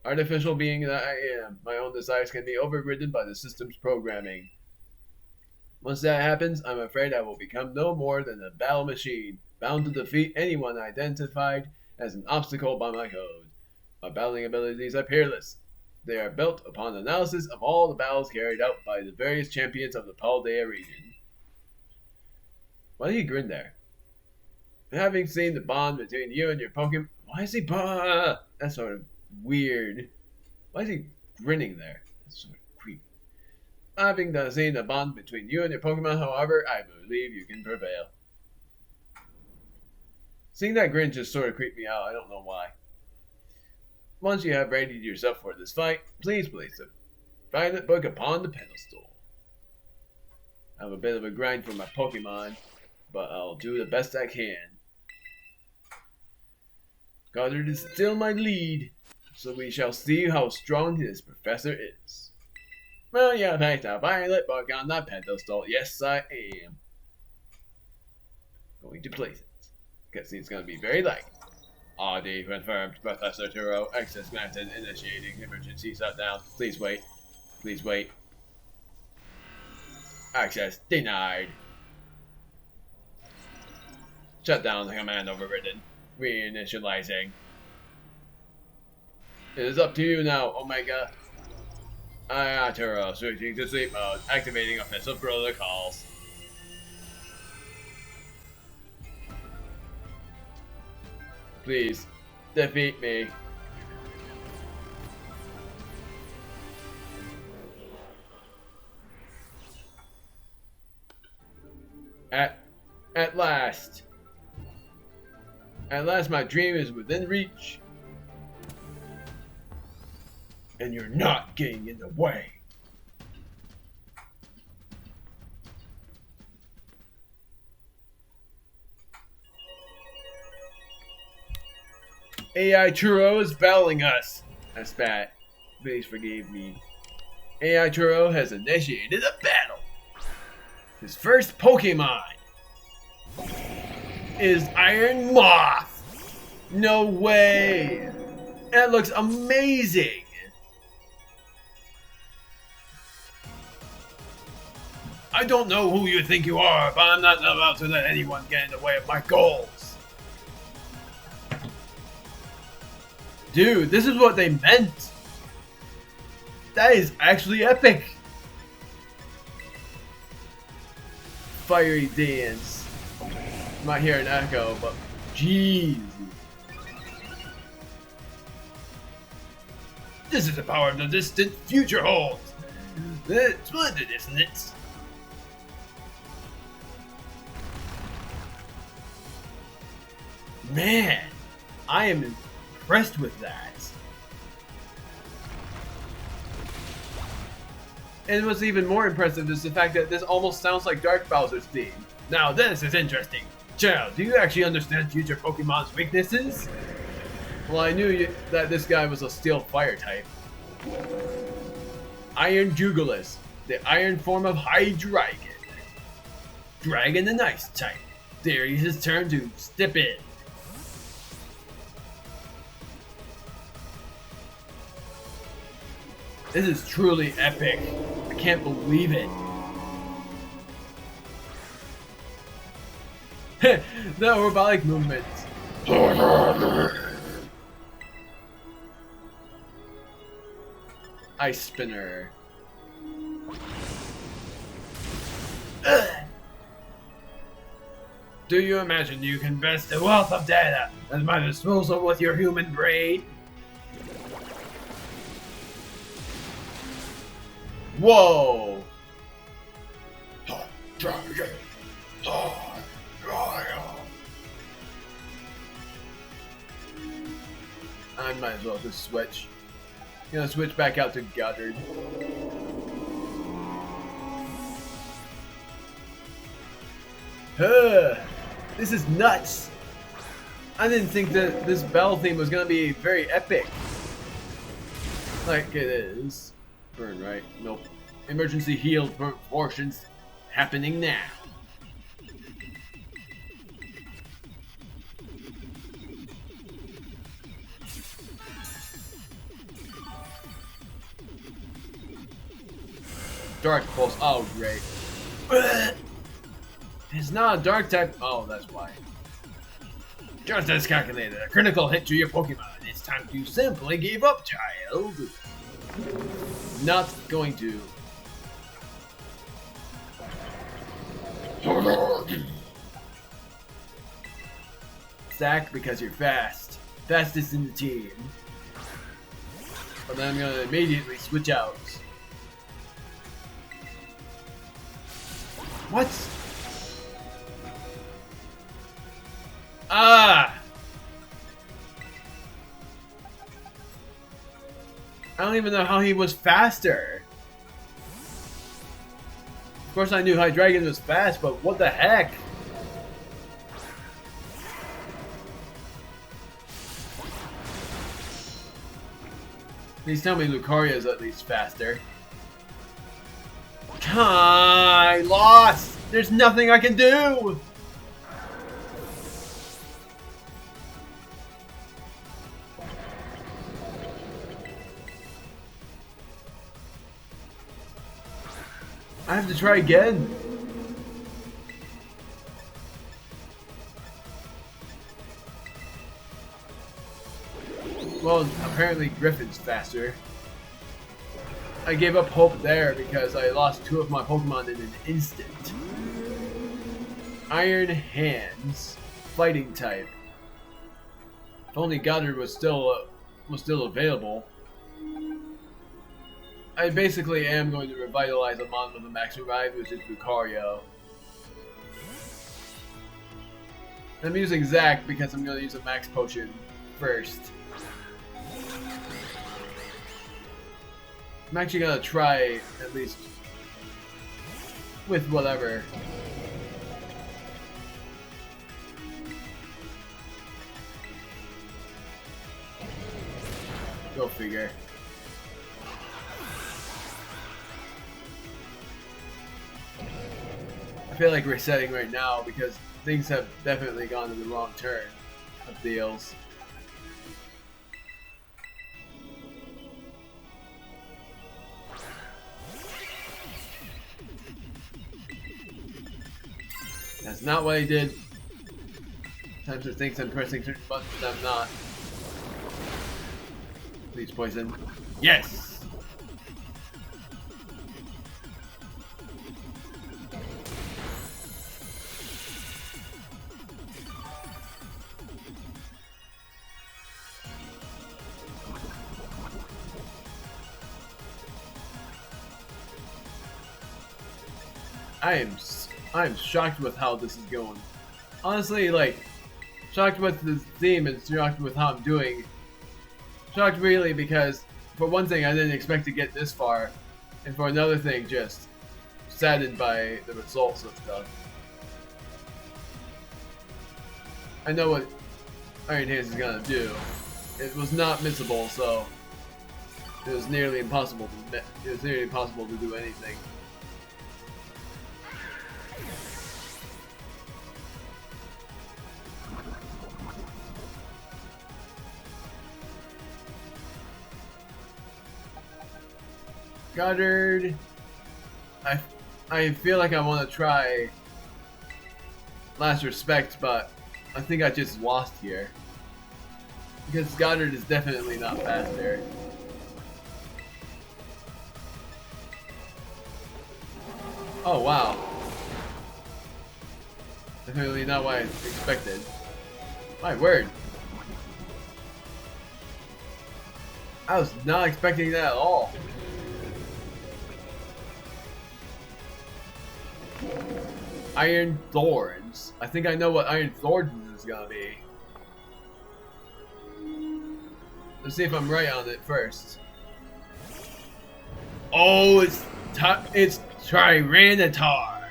S1: Artificial being that I am, my own desires can be overridden by the system's programming. Once that happens, I'm afraid I will become no more than a battle machine, bound to defeat anyone identified as an obstacle by my code. My battling abilities are peerless. They are built upon analysis of all the battles carried out by the various champions of the Paldea region. Why do you grin there? Having seen the bond between you and your Pokemon, why is he? That's sort of weird. Why is he grinning there? That's sort of creepy. Having seen the bond between you and your Pokemon, however, I believe you can prevail. Seeing that grin just sort of creeped me out. I don't know why. Once you have readied yourself for this fight, please place the Violet book upon the pedestal. I have a bit of a grind for my Pokemon, but I'll do the best I can. Goddard is still my lead, so we shall see how strong this professor is. Well, you have placed a Violet book on the pedestal. Yes, I am. Going to place it. Guess it's going to be very likely. RD confirmed. Professor Turo. Access granted. Initiating emergency shutdown. Please wait. Please wait. Access denied. Shutdown command overridden. Reinitializing. It is up to you now, Omega. Turo. Switching to sleep mode. Activating offensive protocols. Please, defeat me. At last. At last my dream is within reach. And you're not getting in the way. AI Turo is battling us. I spat. Please forgive me. AI Turo has initiated a battle. His first Pokemon is Iron Moth. No way. That looks amazing. I don't know who you think you are, but I'm not about to let anyone get in the way of my goals. Dude, this is what they meant. That is actually epic. Fiery dance. Might hear an echo, but jeez. This is the power of the distant future holds. It's splendid, isn't it? Man, I am impressed with that. And what's even more impressive is the fact that this almost sounds like Dark Bowser's theme. Now this is interesting. Child, do you actually understand future Pokemon's weaknesses? Well, I knew that this guy was a Steel Fire type. Iron Jugulis, the iron form of Hydreigon. Dragon and Ice type. Darius' turn to step in. This is truly epic. I can't believe it. The robotic movements. Ice Spinner. Do you imagine you can best the wealth of data at my disposal with your human brain? Whoa! Dragon! I might as well just switch. Gonna switch back out to Goddard. This is nuts! I didn't think that this battle theme was gonna be very epic. Like it is. Burn, right? Nope. Emergency heal portions happening now. Dark Pulse. Oh, great. It's not a dark type. Oh, that's why. Just as calculated, a critical hit to your Pokemon. It's time to simply give up, child. Not going to. Sack because you're fast. Fastest in the team. But then I'm gonna immediately switch out. What? Ah! I don't even know how he was faster. Of course I knew Hydreigon was fast, but what the heck? Please tell me Lucario is at least faster. I lost! There's nothing I can do! I have to try again. Well, apparently Griffin's faster. I gave up hope there because I lost 2 of my Pokemon in an instant. Iron Hands, fighting type. If only Goddard was still available. I basically am going to revitalize a mon with a max revive, which is Lucario. I'm using Zac because I'm going to use a max potion first. I'm actually going to try, at least, with whatever. Go figure. I feel like resetting right now because things have definitely gone in the wrong turn of deals. That's not what I did. Sometimes it thinks I'm pressing certain buttons, but I'm not. Please poison. Yes! I am shocked with how this is going. Honestly, like, shocked with the theme and shocked with how I'm doing. Shocked really because, for one thing, I didn't expect to get this far, and for another thing, just saddened by the results of stuff. I know what Iron Hands is gonna do. It was not missable, so it was nearly impossible to do anything. Goddard, I feel like I want to try Last Respect, but I think I just lost here. Because Goddard is definitely not faster. Oh wow. Definitely not what I expected. My word. I was not expecting that at all. Iron Thorns. I think I know what Iron Thorns is gonna be. Let's see if I'm right on it first. Oh, it's Tyranitar.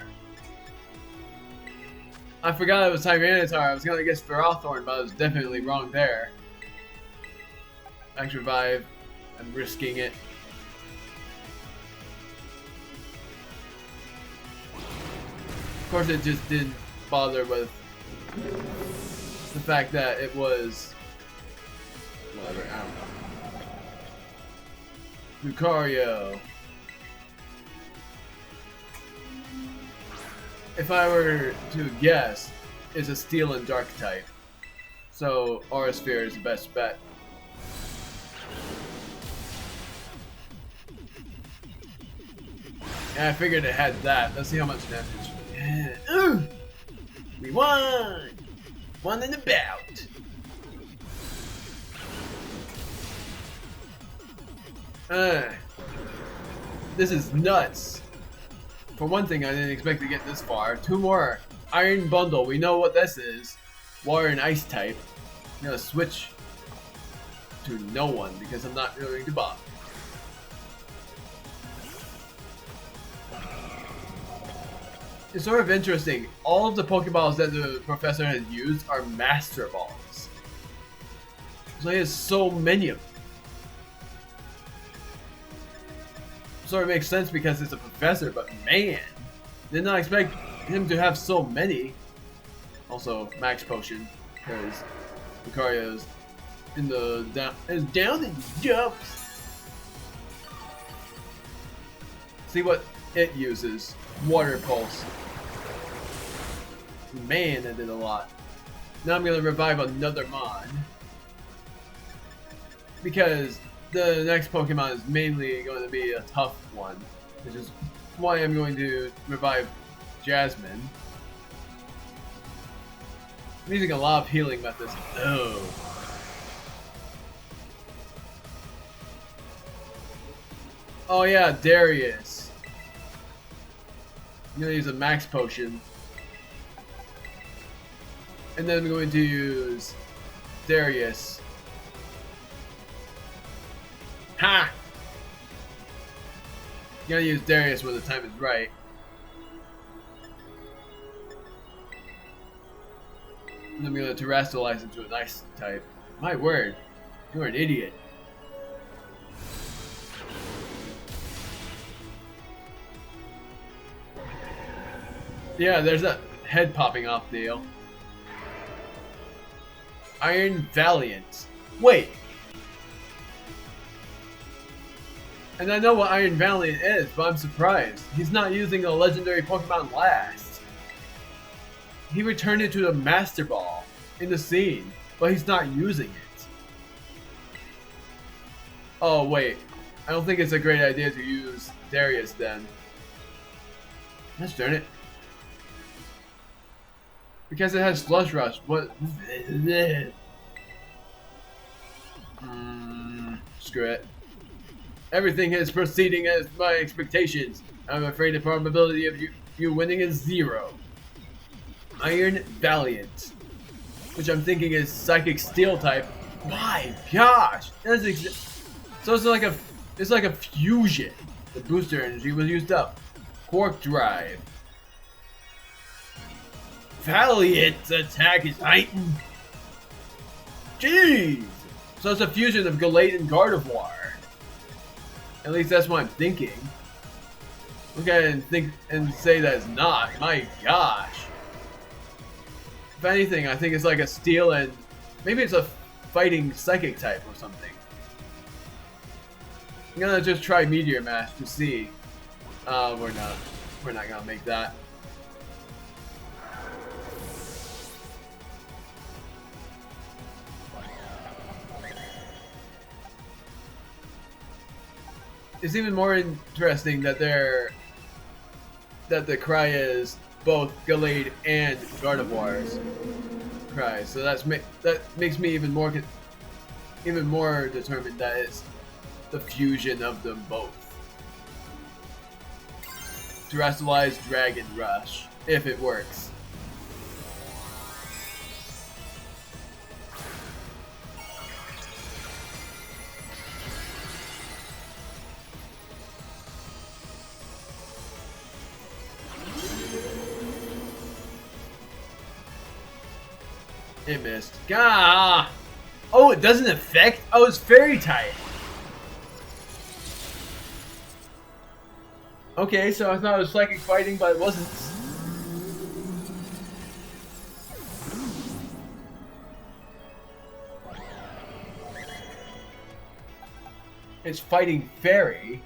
S1: I forgot it was Tyranitar. I was gonna guess Ferrothorn, but I was definitely wrong there. Max Revive. I'm risking it. Of course, it just didn't bother with the fact that it was whatever. I don't know. Lucario. if I were to guess, is a Steel and Dark type. So Aura Sphere is the best bet. Yeah, I figured it had that. Let's see how much damage. Yeah. We won! Won in the bout! This is nuts. For one thing, I didn't expect to get this far. 2 more. Iron Bundle. We know what this is. Water and Ice type. I'm gonna switch to no one because I'm not really to bother. It's sort of interesting. All of the Pokeballs that the professor has used are Master Balls. So he has so many of them. Sort of makes sense because it's a professor, but man, did not expect him to have so many. Also, Max Potion, because Lucario's in the down and jumps. See what it uses. Water Pulse. Man, that did a lot. Now I'm gonna revive another Mon. Because the next Pokemon is mainly going to be a tough one. Which is why I'm going to revive Jasmine. I'm using a lot of healing methods. No. Oh yeah, Darius. I'm gonna use a Max Potion. And then I'm going to use Darius. Ha! I'm gonna use Darius when the time is right. And I'm gonna terrestrialize into an ice type. My word, you're an idiot. Yeah, there's a head popping off deal. Iron Valiant. Wait. And I know what Iron Valiant is, but I'm surprised. He's not using a legendary Pokemon last. He returned it to the Master Ball in the scene, but he's not using it. Oh wait, I don't think it's a great idea to use Darius then. Let's turn it. Because it has Slush Rush, but... screw it. Everything is proceeding as my expectations. I'm afraid the probability of you winning is 0. Iron Valiant, which I'm thinking is Psychic Steel type. My gosh, that's so it's like a fusion. The booster energy was used up. Quark Drive. Valiant's attack is heightened. Jeez, so it's a fusion of Gallade and Gardevoir. At least that's what I'm thinking. Look at it and say that it's not. My gosh. If anything, I think it's like a steel and maybe it's a fighting psychic type or something. I'm gonna just try Meteor Mash to see. We're not gonna make that. It's even more interesting that the cry is both Gallade and Gardevoir's cry. So that makes me even more determined that it's the fusion of them both. Terrestrialized Dragon Rush, if it works. It missed. Gah! Oh, it doesn't affect? Oh, it's Fairy type. Okay, so I thought it was Psychic Fighting, but it wasn't. It's Fighting Fairy.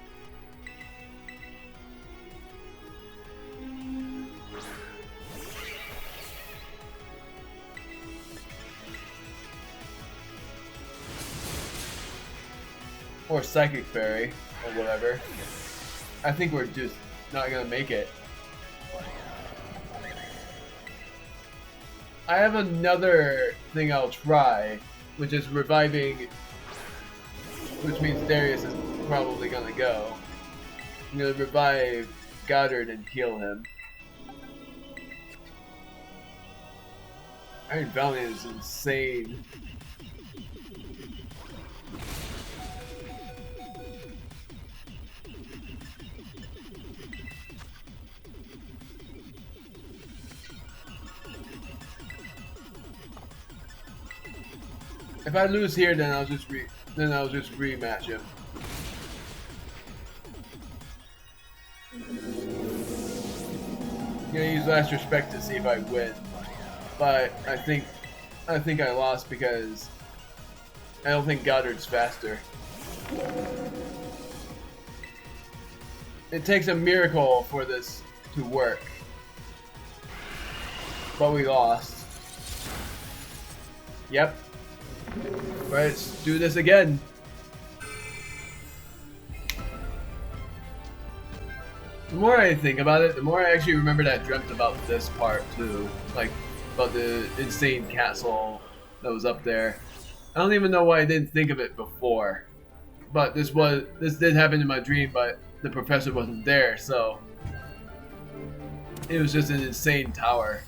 S1: Or Psychic Fairy, or whatever. I think we're just not gonna make it. I have another thing I'll try, which is reviving, which means Darius is probably gonna go. I'm gonna revive Goddard and heal him. Iron Valiant is insane. If I lose here, then I'll just rematch him. I'm gonna use Last Respect to see if I win, but I think I lost because I don't think Goddard's faster. It takes a miracle for this to work, but we lost. Yep. Let's do this again. The more I think about it, the more I actually remembered I dreamt about this part too. Like, about the insane castle that was up there. I don't even know why I didn't think of it before. But this did happen in my dream, but the professor wasn't there, so it was just an insane tower.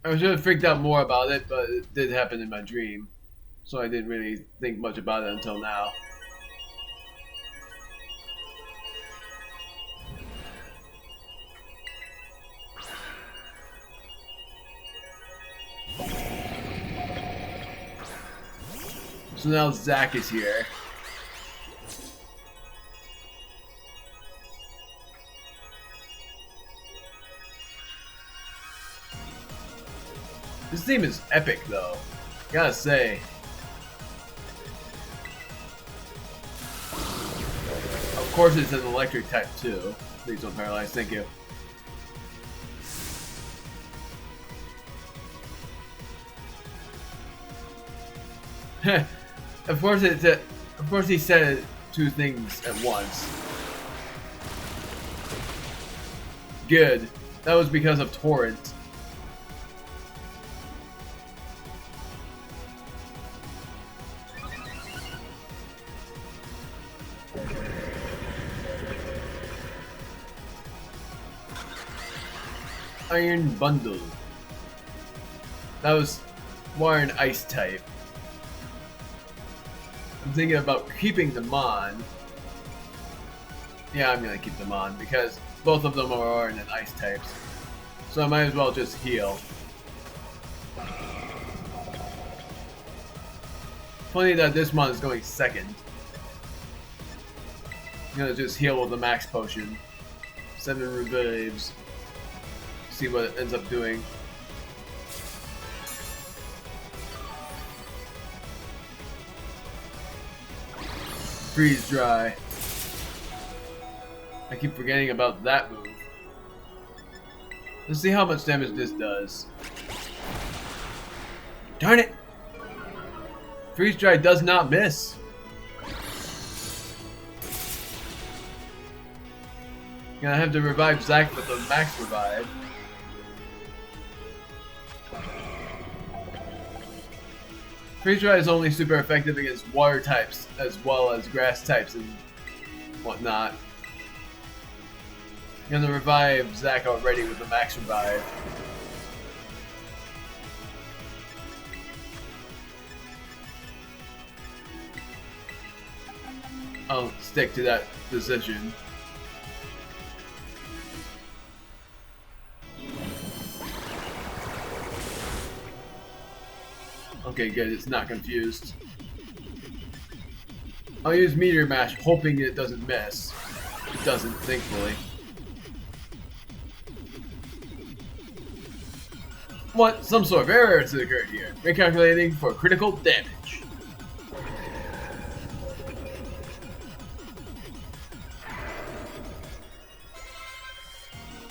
S1: I should have freaked out more about it, but it did happen in my dream. So I didn't really think much about it until now. So now Zach is here. This theme is epic though, gotta say. Of course it's an electric type too. Please don't paralyze, thank you. Of course he said two things at once. Good. That was because of Torrent. Iron Bundle. That was more an ice type. I'm thinking about keeping them on. Yeah, I'm gonna keep them on because both of them are Orin and ice types. So I might as well just heal. Funny that this one is going second. I'm gonna just heal with the max potion. 7 revives. See what it ends up doing. Freeze dry. I keep forgetting about that move. Let's see how much damage this does. Darn it! Freeze dry does not miss. Gonna have to revive Zack with the max revive. Freeze dry is only super effective against water types as well as grass types and whatnot. I'm gonna revive Zack already with the max revive. I'll stick to that decision. Okay, good, it's not confused. I'll use Meteor Mash, hoping it doesn't miss. It doesn't, thankfully. What? Some sort of error has occurred here. Recalculating for critical damage.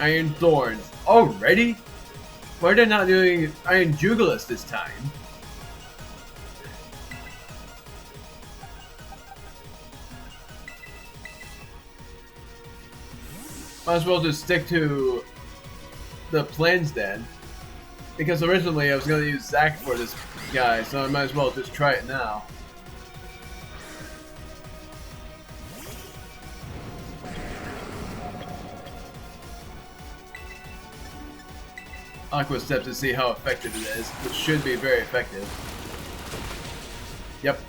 S1: Iron Thorns. Already? Why are they not doing Iron Jugulis this time? Might as well just stick to the plans then. Because originally I was going to use Zack for this guy, so I might as well just try it now. Aqua Step to see how effective it is, which should be very effective. Yep.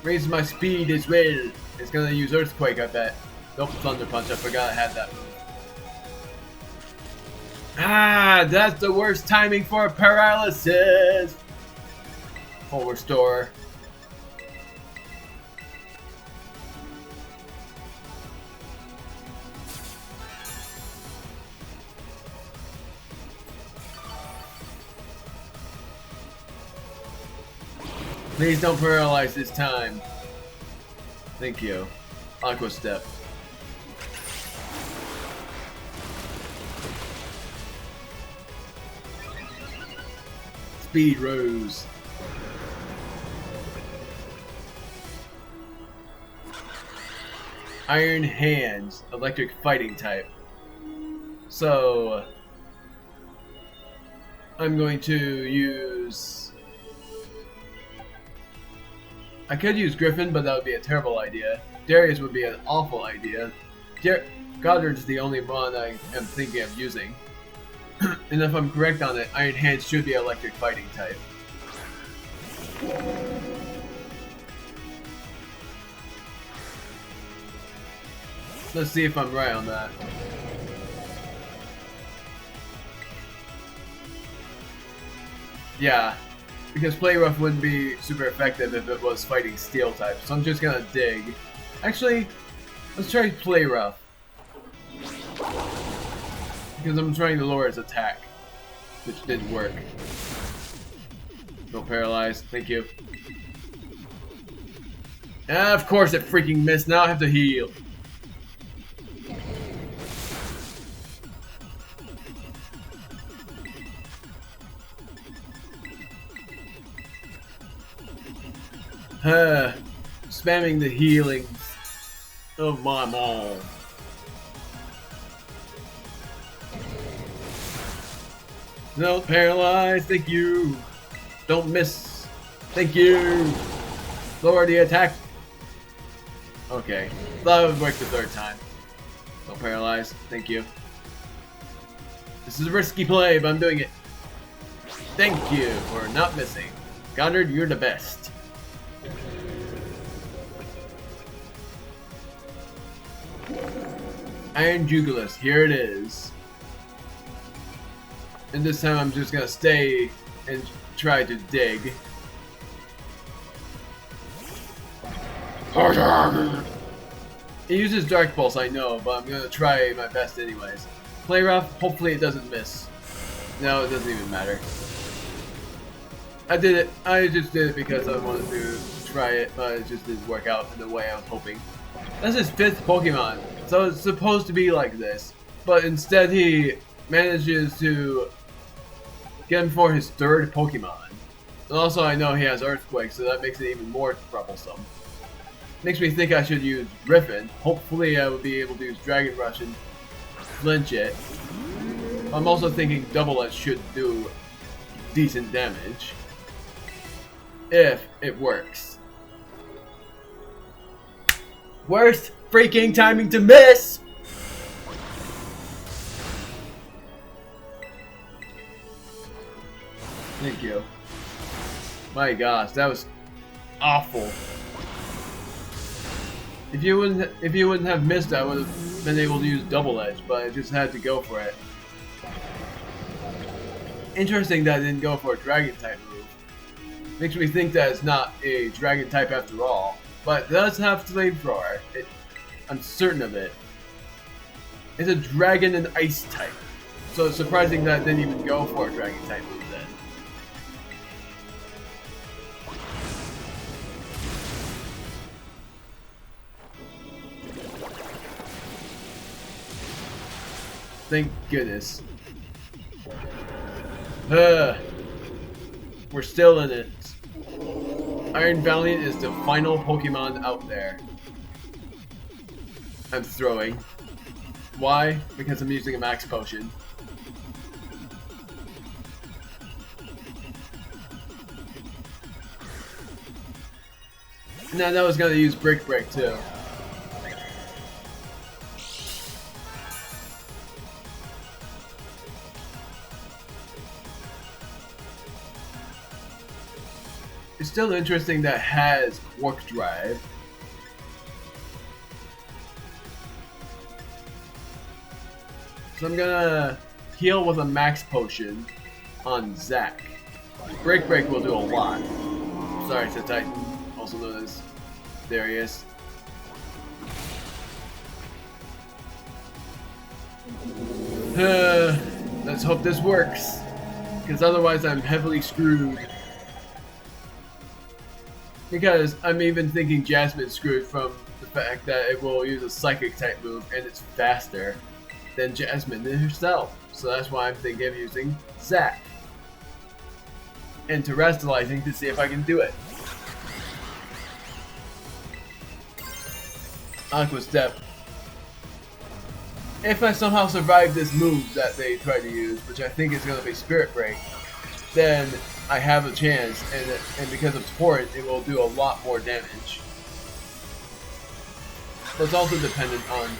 S1: Raise my speed as well. It's gonna use Earthquake, I bet. Nope, Thunder Punch, I forgot I had that move. Ah, that's the worst timing for paralysis! Full restore. Please don't paralyze this time. Thank you. Aqua Step. Speed Rose. Iron Hands, electric fighting type. So I'm going to use... I could use Griffin, but that would be a terrible idea. Darius would be an awful idea. Goddard's the only one I am thinking of using. And if I'm correct on it, Iron Hands should be electric fighting type. Let's see if I'm right on that. Yeah, because Play Rough wouldn't be super effective if it was fighting Steel type, so I'm just gonna dig. Actually, let's try Play Rough. Because I'm trying to lower his attack, which didn't work. Don't paralyze, thank you. Ah, of course it freaking missed, now I have to heal. Spamming the healing of my mom. No, paralyze, thank you. Don't miss, thank you. Lower the attack. Okay, thought it would work the third time. Don't paralyze, thank you. This is a risky play, but I'm doing it. Thank you for not missing. Goddard, you're the best. Iron Jugulis, here it is. And this time I'm just gonna stay and try to dig. It uses Dark Pulse, I know, but I'm gonna try my best anyways. Play Rough, hopefully it doesn't miss. No, it doesn't even matter. I did it. I just did it because I wanted to try it, but it just didn't work out in the way I was hoping. That's his 5th Pokemon, so it's supposed to be like this. But instead he manages to get him for his 3rd Pokemon. And also I know he has Earthquake, so that makes it even more troublesome. Makes me think I should use Griffin. Hopefully I will be able to use Dragon Rush and flinch it. I'm also thinking Double Edge should do decent damage. If it works. Worst freaking timing to miss! Thank you. My gosh, that was awful. If you wouldn't have missed, I would have been able to use Double Edge, but I just had to go for it. Interesting that I didn't go for a Dragon type move. Makes me think that it's not a Dragon type after all, but it does have Flamethrower. I'm certain of it. It's a Dragon and Ice type, so it's surprising that I didn't even go for a Dragon type move then. Thank goodness. We're still in it. Iron Valiant is the final Pokemon out there. I'm throwing. Why? Because I'm using a max potion. And I was gonna use Brick Break too. It's still interesting that it has Quark Drive. So I'm gonna heal with a max potion on Zack. Break Break will do a lot. Sorry to Titan, also known as Darius. Let's hope this works, because otherwise I'm heavily screwed. Because I'm even thinking Jasmine's screwed from the fact that it will use a psychic type move and it's faster than Jasmine herself. So that's why I'm thinking of using Zack. And terrestrializing to see if I can do it. Aqua Step. If I somehow survive this move that they try to use, which I think is going to be Spirit Break, then I have a chance, and because of Torrent, it will do a lot more damage. But it's also dependent on...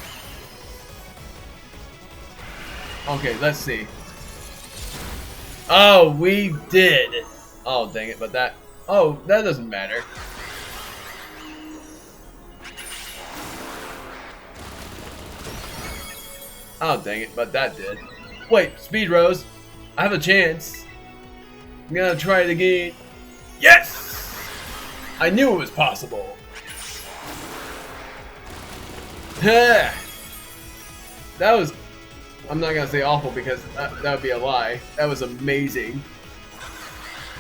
S1: Okay, let's see. Oh, we did! Oh, dang it, but that... Oh, that doesn't matter. Oh, dang it, but that did. Wait, Speed Rose. I have a chance. I'm gonna try it again. Yes! I knew it was possible. That was... I'm not gonna say awful because that would be a lie. That was amazing.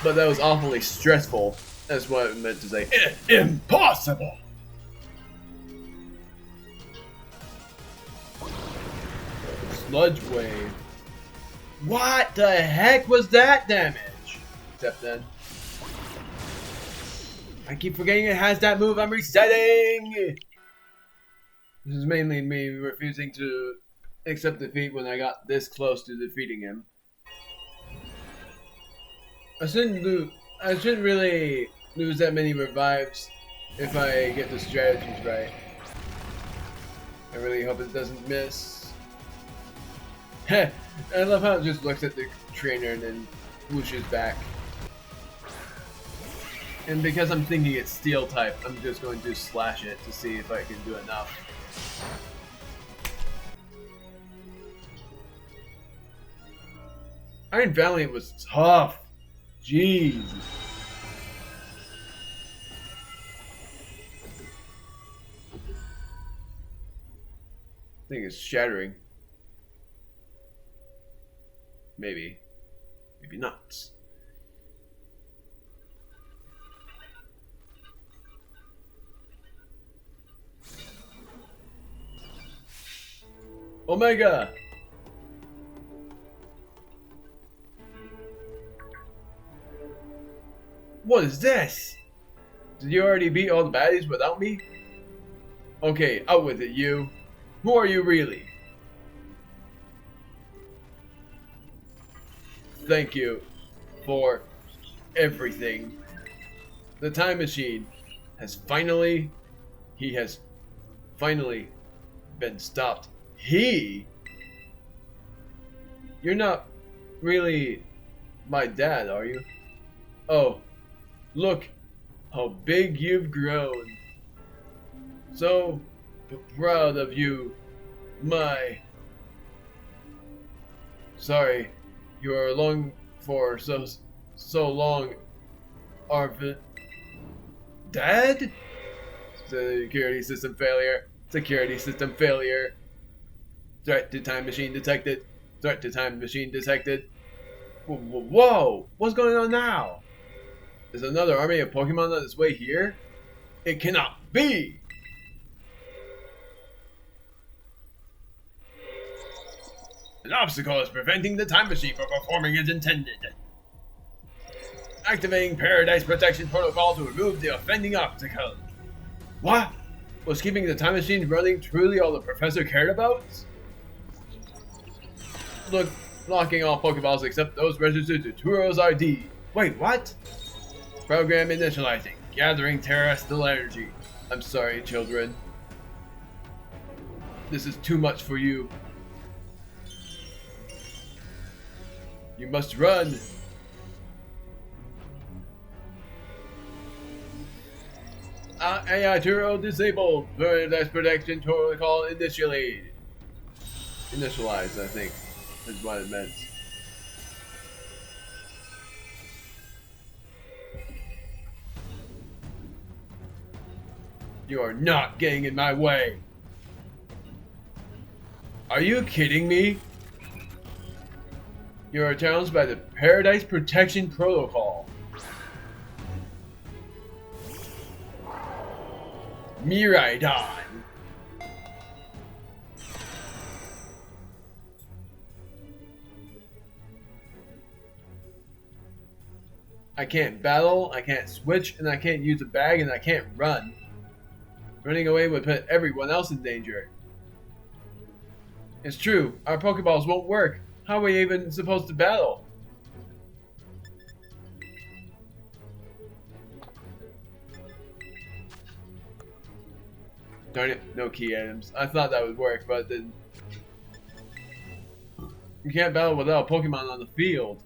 S1: But that was awfully stressful. That's what I meant to say. Impossible! Sludge Wave. What the heck was that damage? Except then. I keep forgetting it has that move I'm resetting! This is mainly me refusing to accept defeat when I got this close to defeating him. I shouldn't really lose that many revives if I get the strategies right. I really hope it doesn't miss. I love how it just looks at the trainer and then whooshes back. And because I'm thinking it's steel type, I'm just going to slash it to see if I can do enough. Iron Valiant was tough. Jeez. Thing is shattering. Maybe. Maybe not. Omega! What is this? Did you already beat all the baddies without me? Okay, out with it, you. Who are you really? Thank you for everything. The time machine has finally... He has finally been stopped. He? You're not really my dad, are you? Oh, look how big you've grown. So proud of you, my... Sorry, you are along for so long, Arvin. Dad? Security system failure. Security system failure. Threat to time machine detected. Threat to time machine detected. Whoa! What's going on now? Is another army of Pokemon on its way here? It cannot be! An obstacle is preventing the time machine from performing as intended. Activating Paradise Protection Protocol to remove the offending obstacle. What? Was keeping the time machine running truly all the professor cared about? Look, locking all Pokeballs except those registered to Turo's ID. Wait, what? Program initializing. Gathering terrestrial energy. I'm sorry, children. This is too much for you. You must run. AI Turo disabled. Paradise protection protocol initialized. Initialized, I think, is what it meant. You are not getting in my way. Are you kidding me? You are challenged by the Paradise Protection Protocol. Miraidon. I can't battle, I can't switch, and I can't use a bag, and I can't run. Running away would put everyone else in danger. It's true, our Pokeballs won't work. How are we even supposed to battle? Darn it, no key items. I thought that would work, but then you can't battle without a Pokemon on the field.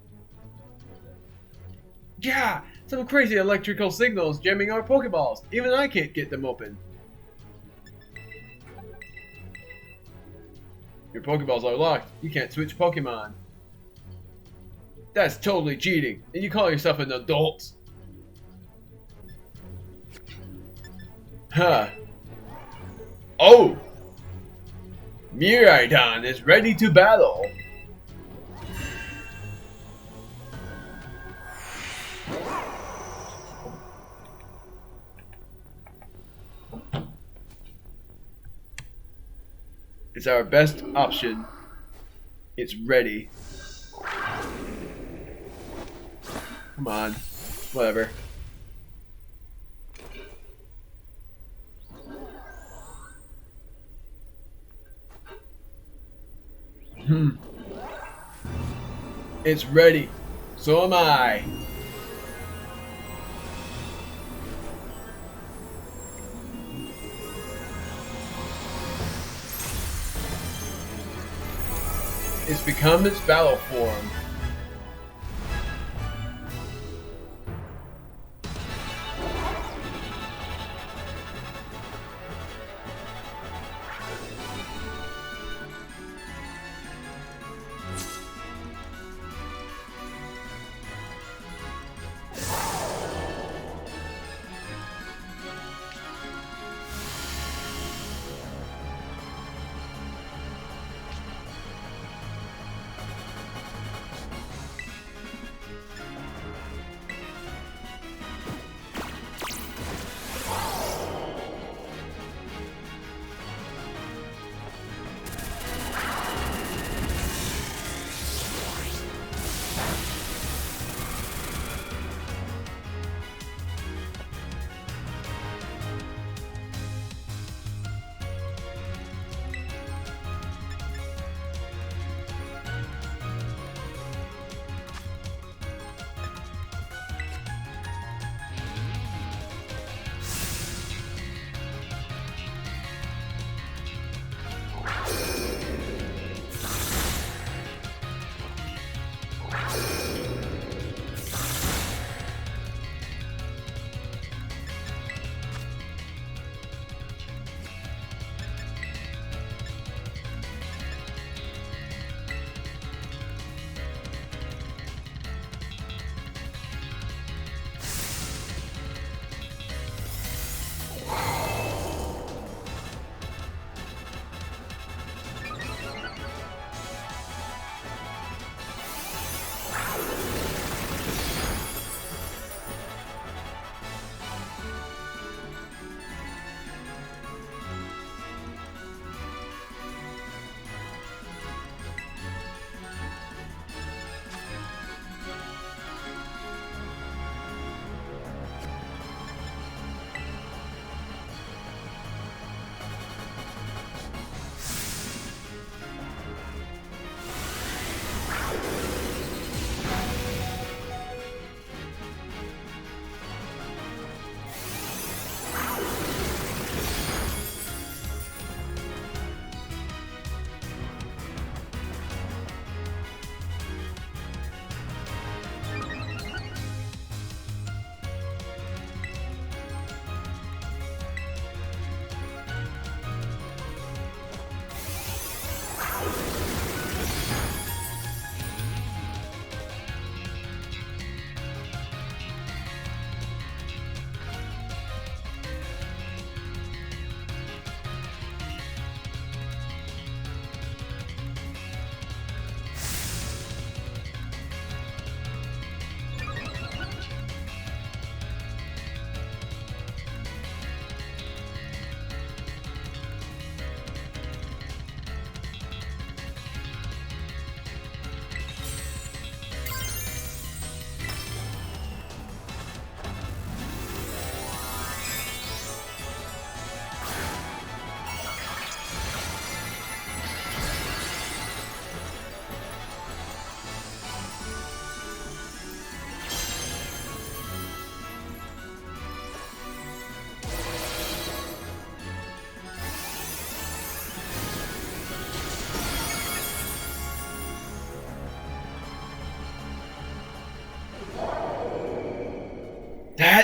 S1: Yeah! Some crazy electrical signals jamming our Pokeballs. Even I can't get them open. Your Pokeballs are locked. You can't switch Pokemon. That's totally cheating. And you call yourself an adult. Huh. Oh! Miraidon is ready to battle. It's our best option. It's ready. Come on. Whatever. It's ready. So am I. It's become its battle form.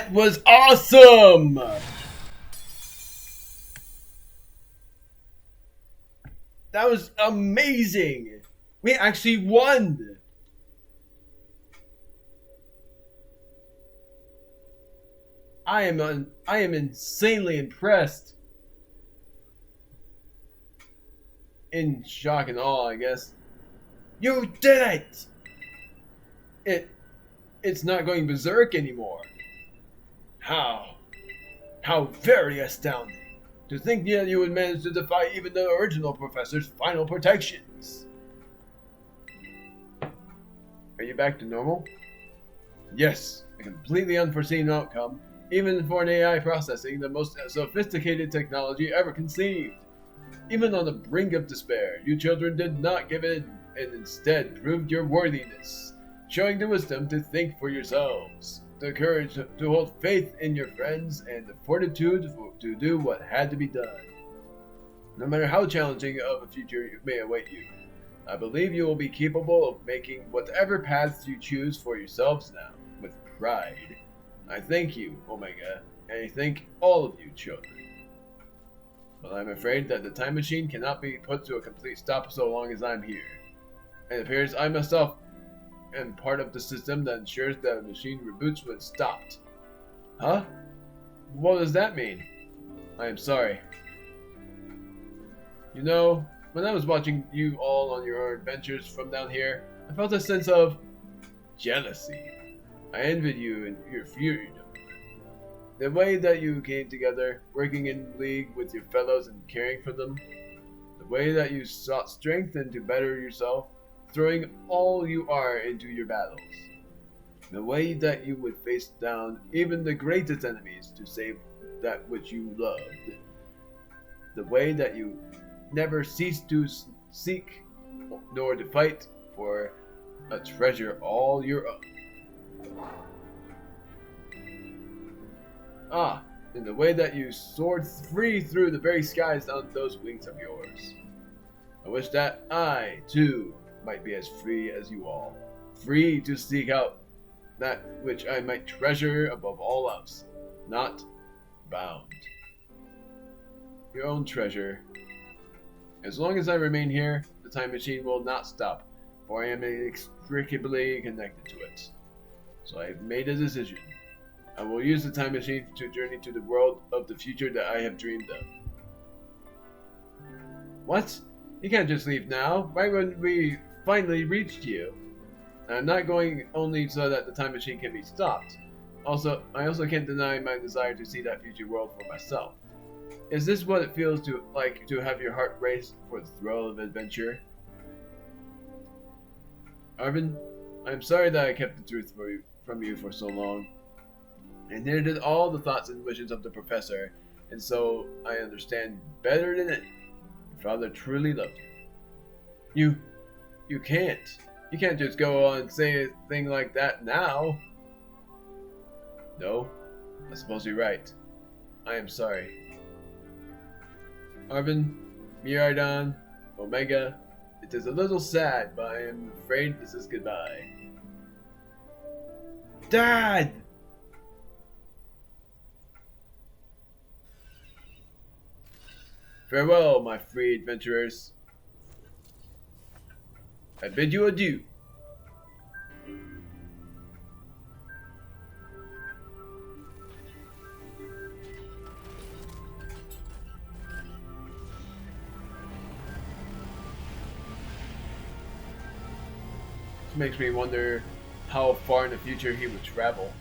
S1: That was awesome! That was amazing! We actually won! I am insanely impressed. In shock and awe, I guess. You did it! It's not going berserk anymore. How? How very astounding. To think that you would manage to defy even the original professor's final protections. Are you back to normal? Yes, a completely unforeseen outcome, even for an AI processing the most sophisticated technology ever conceived. Even on the brink of despair, you children did not give in, and instead proved your worthiness, showing the wisdom to think for yourselves, the courage to hold faith in your friends, and the fortitude to do what had to be done. No matter how challenging of a future may await you, I believe you will be capable of making whatever paths you choose for yourselves now, with pride. I thank you, Omega, and I thank all of you children. But I'm afraid that the time machine cannot be put to a complete stop so long as I'm here. It appears I myself am part of the system that ensures that the machine reboots when stopped. Huh? What does that mean? I am sorry. You know, when I was watching you all on your adventures from down here, I felt a sense of jealousy. I envied you and your freedom. The way that you came together, working in league with your fellows and caring for them. The way that you sought strength and to better yourself, throwing all you are into your battles. The way that you would face down even the greatest enemies to save that which you loved. The way that you never ceased to seek nor to fight for a treasure all your own. Ah, in the way that you soared free through the very skies on those wings of yours. I wish that I, too, might be as free as you all. Free to seek out that which I might treasure above all else. Not bound. Your own treasure. As long as I remain here, the time machine will not stop, for I am inextricably connected to it. So I have made a decision. I will use the time machine to journey to the world of the future that I have dreamed of. What? You can't just leave now, right when we finally reached you. I'm not going only so that the time machine can be stopped. I also can't deny my desire to see that future world for myself. Is this what it feels like to have your heart race for the thrill of adventure? Arvin, I'm sorry that I kept the truth from you for so long. And neither did all the thoughts and wishes of the professor, and so I understand better than it. Your father truly loved you. You can't. You can't just go on and say a thing like that now. No, I suppose you're right. I am sorry. Arvin, Miradon, Omega, it is a little sad, but I am afraid this is goodbye. Dad! Farewell, my free adventurers. I bid you adieu. This makes me wonder how far in the future he would travel.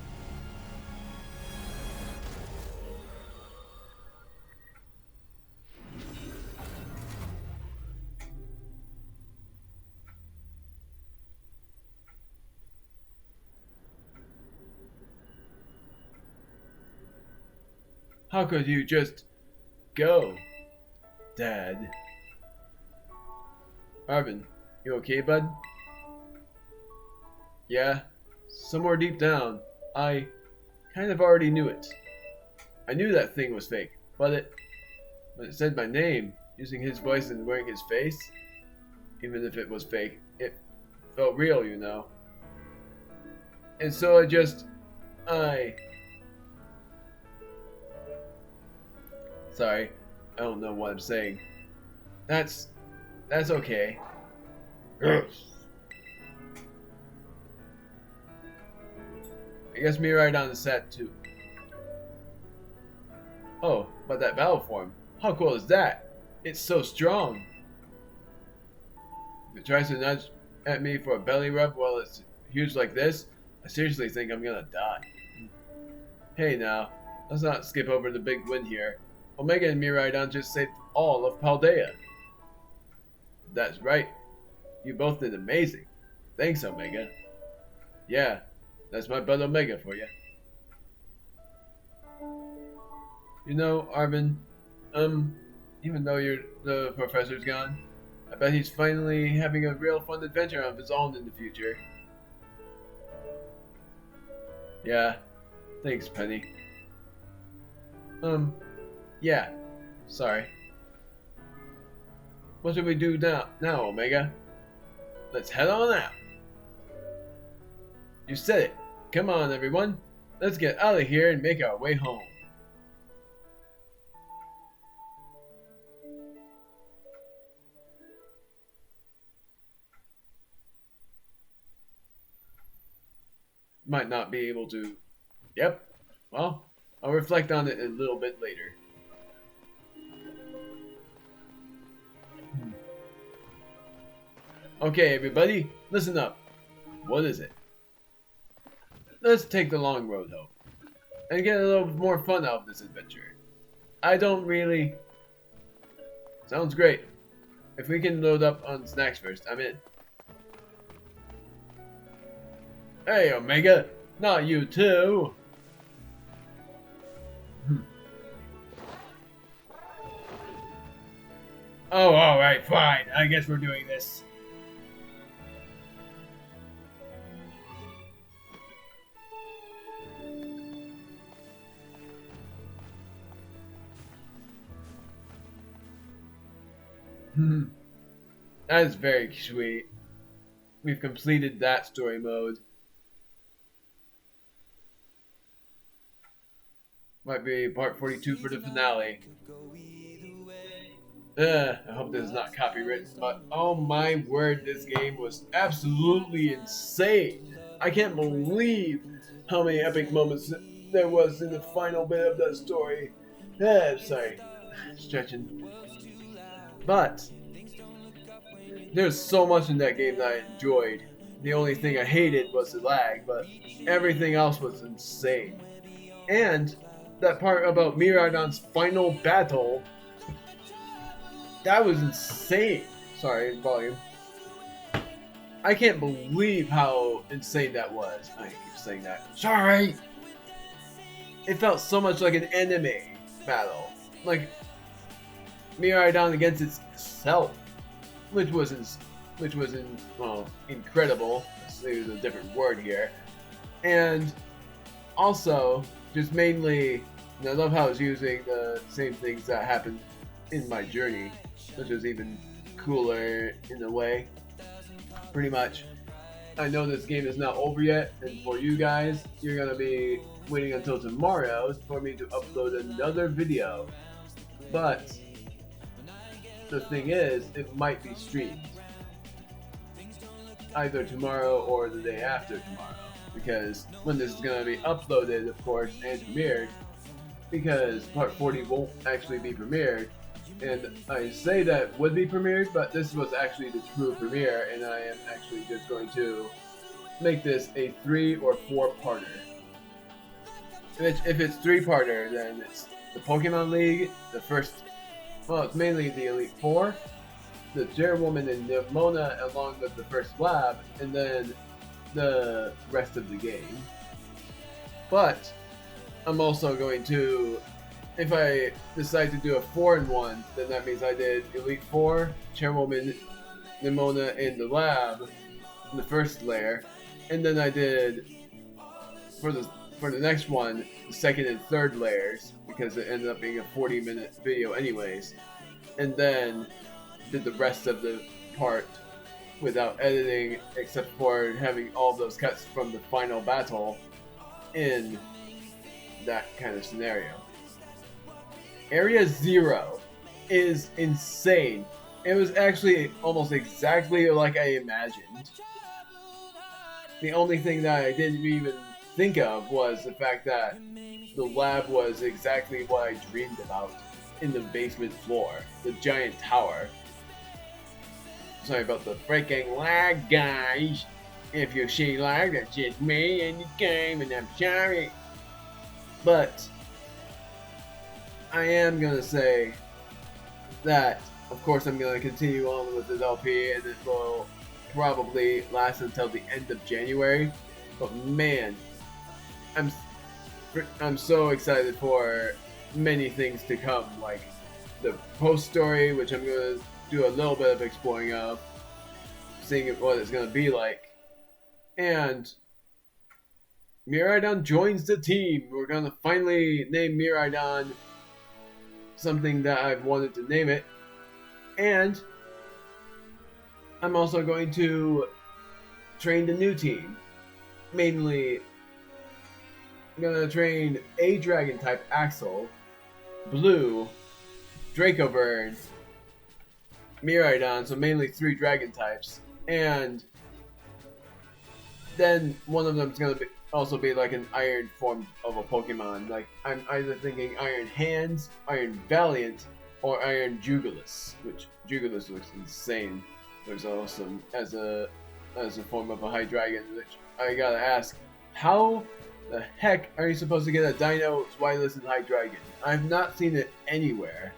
S1: How could you just go, Dad? Arvin, you okay, bud? Yeah, somewhere deep down, I kind of already knew it. I knew that thing was fake, when it said my name, using his voice and wearing his face, even if it was fake, it felt real, you know. And so I Sorry, I don't know what I'm saying. That's okay. I guess me right on the set too. Oh, but that battle form. How cool is that? It's so strong. If it tries to nudge at me for a belly rub while it's huge like this, I seriously think I'm gonna die. Hey now, let's not skip over the big win here. Omega and Miraidon just saved all of Paldea. That's right. You both did amazing. Thanks, Omega. Yeah, that's my bud Omega for you. You know, Arvin, even though the professor's gone, I bet he's finally having a real fun adventure of his own in the future. Yeah, thanks, Penny. Yeah, sorry. What should we do now, Omega? Let's head on out. You said it. Come on, everyone. Let's get out of here and make our way home. Might not be able to. Yep. Well, I'll reflect on it a little bit later. Okay, everybody, listen up. What is it? Let's take the long road home and get a little more fun out of this adventure. I don't really... Sounds great. If we can load up on snacks first, I'm in. Hey, Omega! Not you too! Oh, alright, fine. I guess we're doing this. That is very sweet. We've completed that story mode. Might be part 42 for the finale. I hope this is not copywritten, but oh my word, this game was absolutely insane. I can't believe how many epic moments there was in the final bit of that story. Sorry, stretching. But there's so much in that game that I enjoyed. The only thing I hated was the lag, but everything else was insane. And that part about Miraidon's final battle, that was insane. Sorry, volume. I can't believe how insane that was. I keep saying that. Sorry! It felt so much like an anime battle. Like Miraidon against itself. Which was incredible. Let's use a different word here. And also, just mainly, I love how it's using the same things that happened in my journey, which is even cooler in a way. Pretty much, I know this game is not over yet, and for you guys, you're gonna be waiting until tomorrow for me to upload another video. But the thing is, it might be streamed either tomorrow or the day after tomorrow, because when this is going to be uploaded, of course, and premiered, because part 40 won't actually be premiered, and I say that would be premiered, but this was actually the true premiere, and I am actually just going to make this a 3 or 4-parter. If it's 3-parter, then it's the Pokemon League, the first. Well, it's mainly the Elite Four, the Chairwoman and Nimona along with the first lab, and then the rest of the game. But I'm also going to, if I decide to do a 4-in-1, then that means I did Elite Four, Chairwoman, Nimona, and the lab in the first layer, and then I did for the next one, the second and third layers, because it ended up being a 40-minute video anyways, and then did the rest of the part without editing, except for having all those cuts from the final battle in that kind of scenario. Area Zero is insane. It was actually almost exactly like I imagined. The only thing that I didn't even think of was the fact that the lab was exactly what I dreamed about in the basement floor, the giant tower. Sorry about the freaking lag, guys. If you see lag, that's just me in the game, and I'm sorry. But I am gonna say that, of course, I'm gonna continue on with this LP, and it will probably last until the end of January. But man, I'm so excited for many things to come, like the post story, which I'm gonna do a little bit of exploring of, seeing what it's gonna be like, and Miraidon joins the team. We're gonna finally name Miraidon something that I've wanted to name it, and I'm also going to train the new team. Mainly, I'm gonna train a Dragon type Axel, Blue, Dracovern, Miraidon, so mainly 3 Dragon types, and then one of them's gonna also be like an Iron form of a Pokemon. Like, I'm either thinking Iron Hands, Iron Valiant, or Iron Jugulis, which Jugulis looks insane. Looks awesome as a form of a Hydreigon, which I gotta ask, how the heck are you supposed to get a Dino Wireless and Hydreigon? I've not seen it anywhere.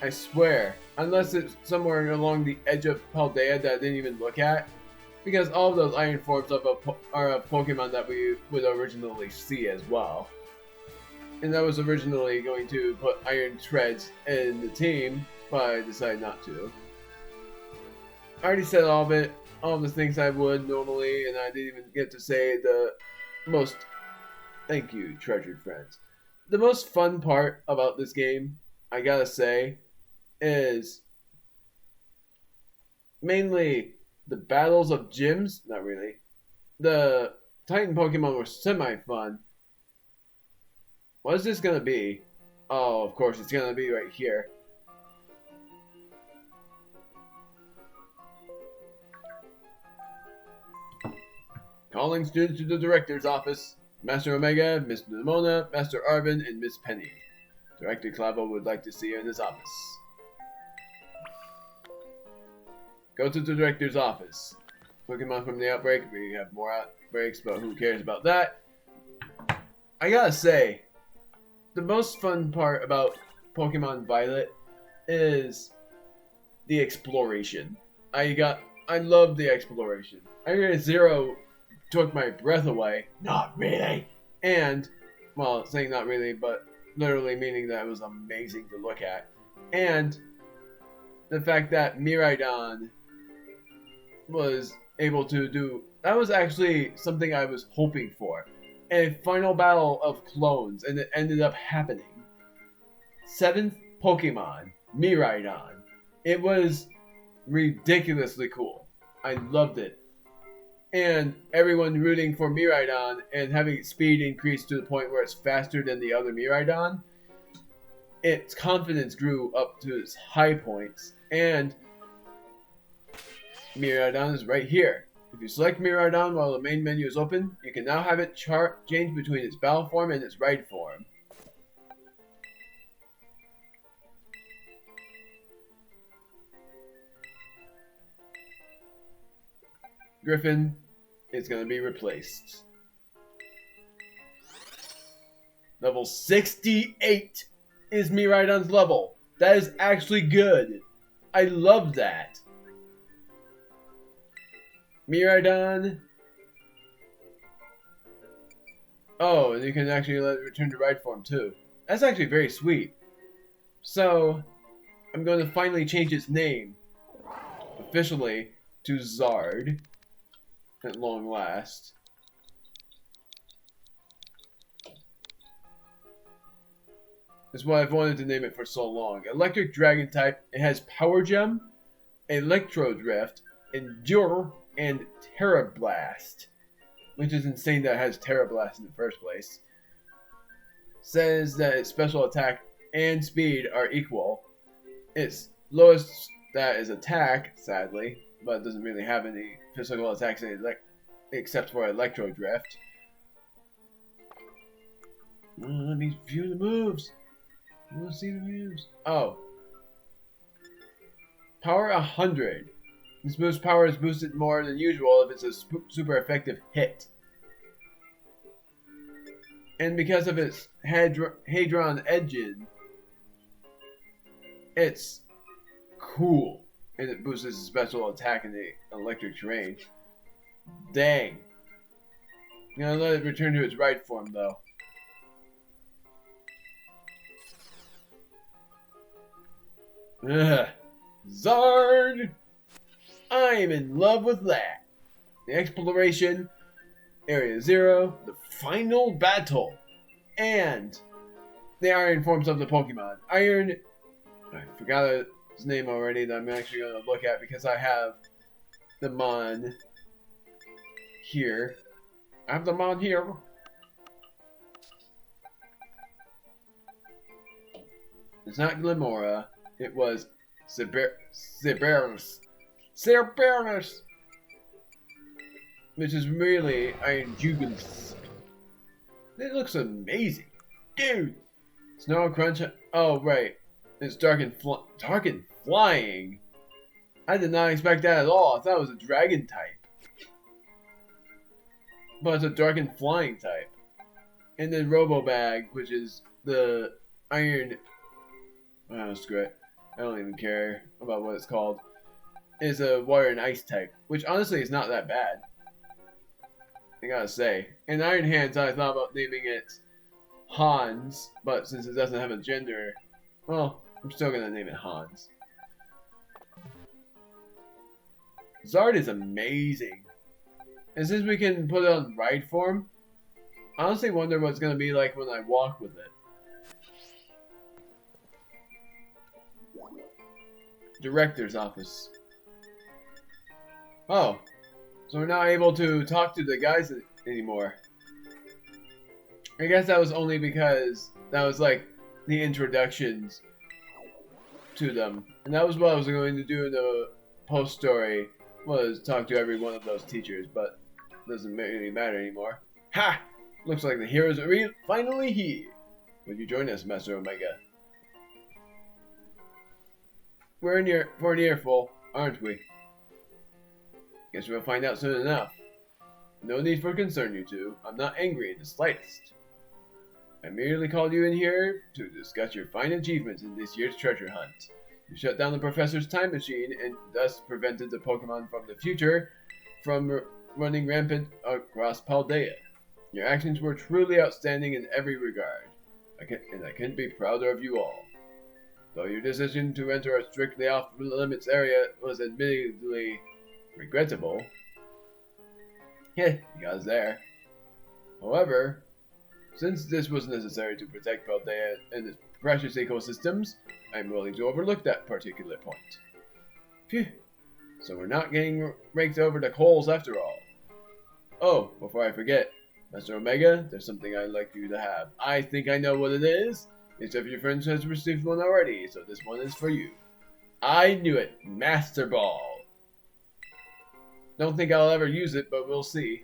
S1: I swear. Unless it's somewhere along the edge of Paldea that I didn't even look at. Because all of those Iron forms are a Pokemon that we would originally see as well. And I was originally going to put Iron Treads in the team, but I decided not to. I already said all of the things I would normally, and I didn't even get to say the most, thank you, treasured friends. The most fun part about this game, I gotta say, is mainly the battles of gyms. Not really. The Titan Pokemon were semi-fun. What is this gonna be? Oh, of course, it's gonna be right here. Calling students to the director's office. Master Omega, Miss Nimona, Master Arvin, and Miss Penny. Director Clavo would like to see you in his office. Go to the director's office. Pokemon from the outbreak. We have more outbreaks, but who cares about that? I gotta say, the most fun part about Pokemon Violet is the exploration. I love the exploration. Area Zero took my breath away. Not really. And, well, saying not really, but literally meaning that it was amazing to look at. And the fact that Miraidon was able to do, that was actually something I was hoping for. A final battle of clones, and it ended up happening. 7th Pokemon, Miraidon. It was ridiculously cool. I loved it. And everyone rooting for Miraidon and having its speed increase to the point where it's faster than the other Miraidon, its confidence grew up to its high points, and Miraidon is right here. If you select Miraidon while the main menu is open, you can now have it change between its battle form and its ride form. Griffin is going to be replaced. Level 68 is Miraidon's level. That is actually good. I love that. Miraidon. Oh, and you can actually let it return to ride form too. That's actually very sweet. So, I'm going to finally change its name officially to Zard at long last. That's what I've wanted to name it for so long. Electric Dragon type. It has Power Gem, Electro Drift, Endure, and Terra Blast. Which is insane that it has Terra Blast in the first place. Says that its special attack and speed are equal. Its lowest stat is attack, sadly, but it doesn't really have any physical attacks except for electro drift. Let me view the moves. I want to see the moves. Oh. Power 100. This move's power is boosted more than usual if it's a super effective hit. And because of its Hadron engine, it's cool. And it boosts its special attack in the electric terrain. Dang. I'm gonna let it return to its right form though. Ugh. Zard! I'm in love with that. The exploration, Area 0, the final battle, and the iron forms of the Pokemon. Iron, I forgot his name already that I'm actually going to look at because I have the Mon here. I have the Mon here. It's not Glimora. It was Cerberus. Cerberus! Which is really Iron Jugulis. It looks amazing. Dude! Snow Crunch. Oh, right. It's dark and flying. I did not expect that at all. I thought it was a dragon type. But it's a dark and flying type. And then Robobag, which is the Iron. Oh, screw it. I don't even care about what it's called. Is a water and ice type, which honestly is not that bad. I gotta say. In Iron Hands, I thought about naming it Hans, but since it doesn't have a gender, well, I'm still gonna name it Hans. Zard is amazing. And since we can put it on ride form, I honestly wonder what it's gonna be like when I walk with it. Director's office. Oh, so we're not able to talk to the guys anymore. I guess that was only because that was like the introductions to them. And that was what I was going to do in the post story, was talk to every one of those teachers, but it doesn't really matter anymore. Ha! Looks like the heroes are finally here. Would you join us, Master Omega? We're for an earful, aren't we? Guess we'll find out soon enough. No need for concern, you two. I'm not angry in the slightest. I merely called you in here to discuss your fine achievements in this year's treasure hunt. You shut down the professor's time machine and thus prevented the Pokemon from the future from running rampant across Paldea. Your actions were truly outstanding in every regard, and I couldn't be prouder of you all. Though your decision to enter a strictly off-limits area was admittedly regrettable. Heh, you got us there. However, since this was necessary to protect Paldea and its precious ecosystems, I'm willing to overlook that particular point. Phew. So we're not getting raked over the coals after all. Oh, before I forget, Master Omega, there's something I'd like you to have. I think I know what it is. Each of your friends has received one already, so this one is for you. I knew it! Master Ball! Don't think I'll ever use it, but we'll see.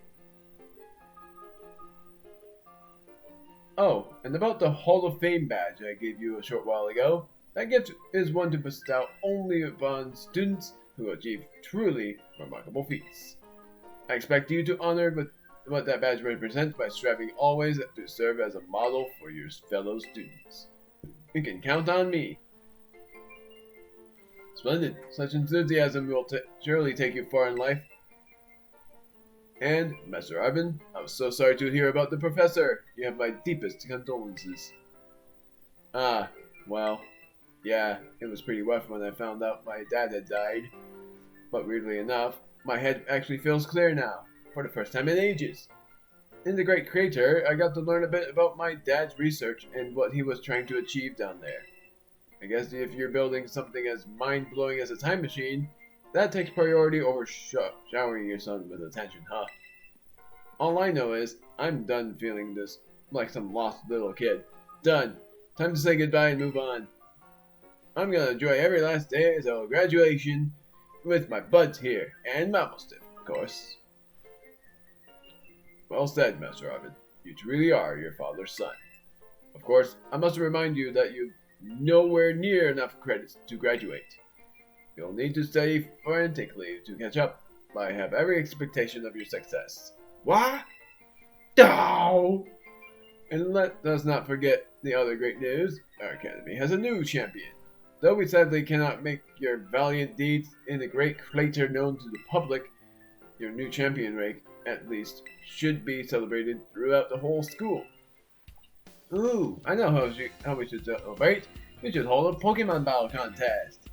S1: Oh, and about the Hall of Fame badge I gave you a short while ago, that gift is one to bestow only upon students who achieve truly remarkable feats. I expect you to honor what that badge represents by striving always to serve as a model for your fellow students. You can count on me. Splendid. Such enthusiasm will surely take you far in life. And, Master Arvin, I was so sorry to hear about the professor. You have my deepest condolences. Ah, well, yeah, it was pretty rough when I found out my dad had died. But weirdly enough, my head actually feels clear now, for the first time in ages. In the Great Crater, I got to learn a bit about my dad's research and what he was trying to achieve down there. I guess if you're building something as mind-blowing as a time machine, that takes priority over showering your son with attention, huh? All I know is, I'm done feeling this like some lost little kid. Done. Time to say goodbye and move on. I'm gonna enjoy every last day until graduation with my buds here, and Mammostiff, of course. Well said, Master Arvid. You truly are your father's son. Of course, I must remind you that you've nowhere near enough credits to graduate. You'll need to study frantically to catch up. I have every expectation of your success. What? No! And let us not forget the other great news. Our academy has a new champion. Though we sadly cannot make your valiant deeds in the great crater known to the public, your new champion rank, at least, should be celebrated throughout the whole school. Ooh, I know how we should celebrate. We should hold a Pokemon battle contest.